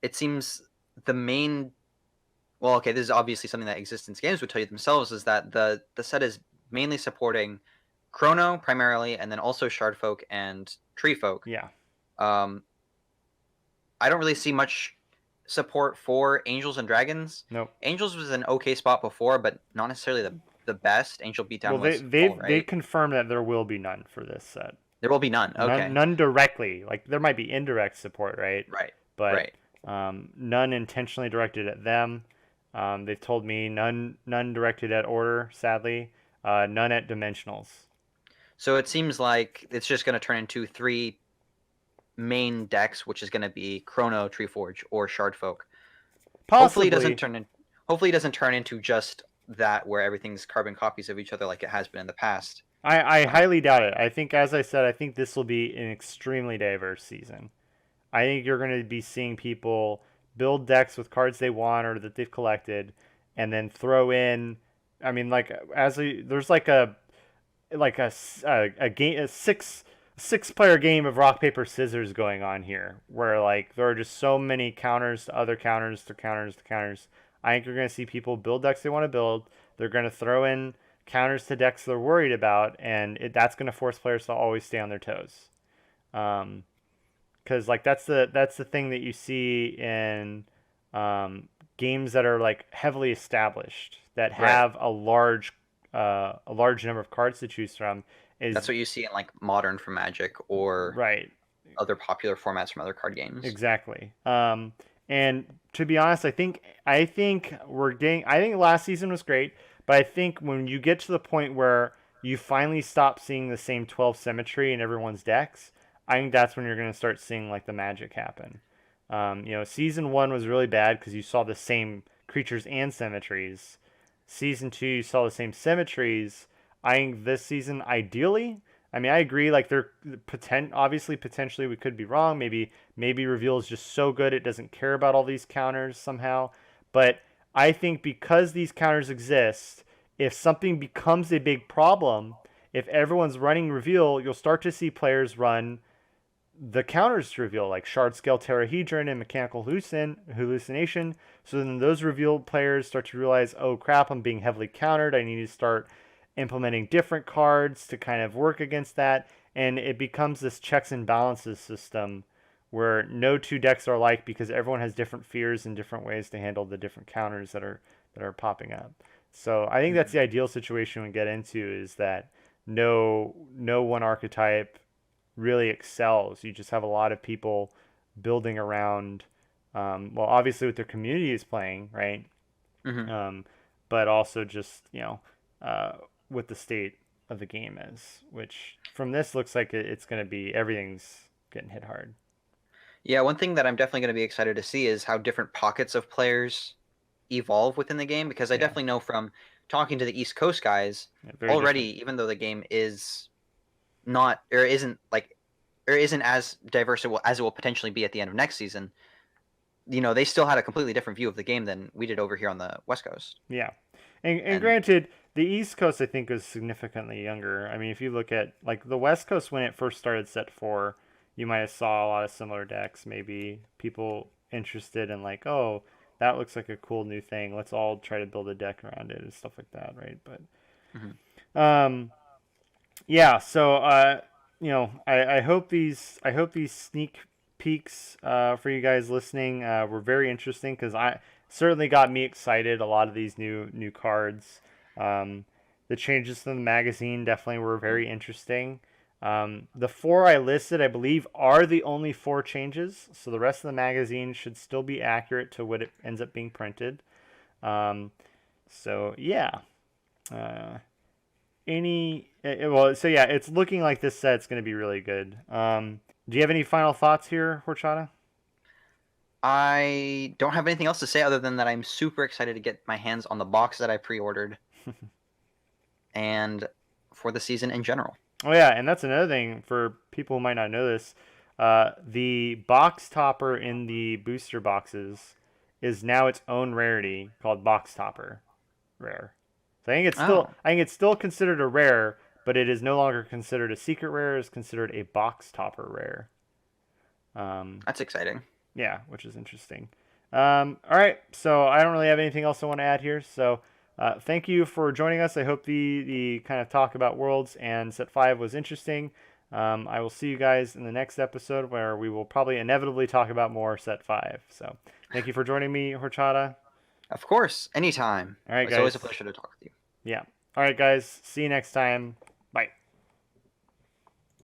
Speaker 2: it seems the main. Well, okay, this is obviously something that Existence Games would tell you themselves is that the set is mainly supporting Chrono primarily, and then also Shardfolk and Treefolk.
Speaker 1: yeah,
Speaker 2: Um, I don't really see much support for Angels and Dragons.
Speaker 1: nope.
Speaker 2: Angels was an okay spot before, but not necessarily the best. Angel
Speaker 1: Well,
Speaker 2: Beatdown
Speaker 1: they
Speaker 2: was all
Speaker 1: they they
Speaker 2: right.
Speaker 1: confirmed that there will be none for this set.
Speaker 2: There will be none.
Speaker 1: None,
Speaker 2: Okay.
Speaker 1: none directly. Like there might be indirect support, right?
Speaker 2: Right.
Speaker 1: But
Speaker 2: Right.
Speaker 1: none intentionally directed at them. They've told me none directed at order. Sadly, none at dimensionals.
Speaker 2: So it seems like it's just going to turn into three main decks, which is going to be Chrono, Treeforge, or Shardfolk. Hopefully, it doesn't
Speaker 1: Possibly.
Speaker 2: turn in. Hopefully, it doesn't turn into just that where everything's carbon copies of each other like it has been in the past.
Speaker 1: I
Speaker 2: Uh,
Speaker 1: highly doubt it. I think, as I said, I think this will be an extremely diverse season. I think you're going to be seeing people build decks with cards they want or that they've collected, and then throw in. I mean, like there's like a game a six player game of rock paper scissors going on here, where like there are just so many counters to other counters to counters to counters. I think you're going to see people build decks they want to build. They're going to throw in counters to decks they're worried about, and that's going to force players to always stay on their toes. Um, because like that's the thing that you see in games that are like heavily established that
Speaker 2: right.
Speaker 1: have a large number of cards to choose from
Speaker 2: That's
Speaker 1: is
Speaker 2: what you see in like Modern for Magic or
Speaker 1: right.
Speaker 2: other popular formats from other card games.
Speaker 1: Exactly. And to be honest, I think we're getting. I think last season was great, but I think when you get to the point where you finally stop seeing the same 12 symmetry in everyone's decks, I think that's when you're going to start seeing like the magic happen. Season one was really bad because you saw the same creatures and symmetries. Season two, you saw the same symmetries. I think this season, ideally, I mean, I agree. Like they're obviously potentially we could be wrong. Maybe reveal is just so good it doesn't care about all these counters somehow. But I think because these counters exist, if something becomes a big problem, if everyone's running reveal, you'll start to see players run the counters to reveal, like Shard Scale Terahedron and Mechanical Hallucination. So then those revealed players start to realize, oh crap, I'm being heavily countered. I need to start implementing different cards to kind of work against that. And it becomes this checks and balances system where no two decks are alike because everyone has different fears and different ways to handle the different counters that are popping up. So I think that's
Speaker 2: Mhm.
Speaker 1: the ideal situation we get into is that no one archetype really excels. You just have a lot of people building around, well, obviously what their community is playing, right?
Speaker 2: Mhm.
Speaker 1: Um, but also just, uh, what the state of the game is, which from this looks like it's going to be everything's getting hit hard.
Speaker 2: Yeah, one thing that I'm definitely going to be excited to see is how different pockets of players evolve within the game because I
Speaker 1: Yeah,
Speaker 2: definitely know from talking to the East Coast guys
Speaker 1: yeah, very
Speaker 2: already,
Speaker 1: different.
Speaker 2: even though the game is not or isn't like or isn't as diverse as it will potentially be at the end of next season, they still had a completely different view of the game than we did over here on the West Coast.
Speaker 1: Yeah, and
Speaker 2: And
Speaker 1: granted, the East Coast I think is significantly younger. I mean, if you look at like the West Coast when it first started Set Four, you might have saw a lot of similar decks. Maybe people interested in like, oh, that looks like a cool new thing. Let's all try to build a deck around it and stuff like that, right?
Speaker 2: mhm.
Speaker 1: Um, yeah. So, I hope these sneak peeks for you guys listening were very interesting because I certainly got me excited. A lot of these new cards, um, the changes to the magazine definitely were very interesting. The four I listed, I believe, are the only four changes. So the rest of the magazine should still be accurate to what it ends up being printed. Um, so yeah. Uh, so yeah, it's looking like this set's going to be really good. Do you have any final thoughts here, Horchata?
Speaker 2: I don't have anything else to say other than that I'm super excited to get my hands on the box that I pre-ordered and for the season in general.
Speaker 1: Oh yeah, and that's another thing for people who might not know this. The box topper in the booster boxes is now its own rarity called box topper rare. So
Speaker 2: Oh,
Speaker 1: I think it's still considered a rare, but it is no longer considered a secret rare. It's considered a box topper rare. Um,
Speaker 2: that's exciting.
Speaker 1: Yeah, which is interesting. All right, so I don't really have anything else I want to add here. So thank you for joining us. I hope the kind of talk about worlds and set five was interesting. I will see you guys in the next episode where we will probably inevitably talk about more set five. So thank you for joining me, Horchata.
Speaker 2: Of course, anytime.
Speaker 1: All right,
Speaker 2: It's always a
Speaker 1: guys.
Speaker 2: pleasure to talk with you.
Speaker 1: Yeah. All right, guys. See you next time. Bye.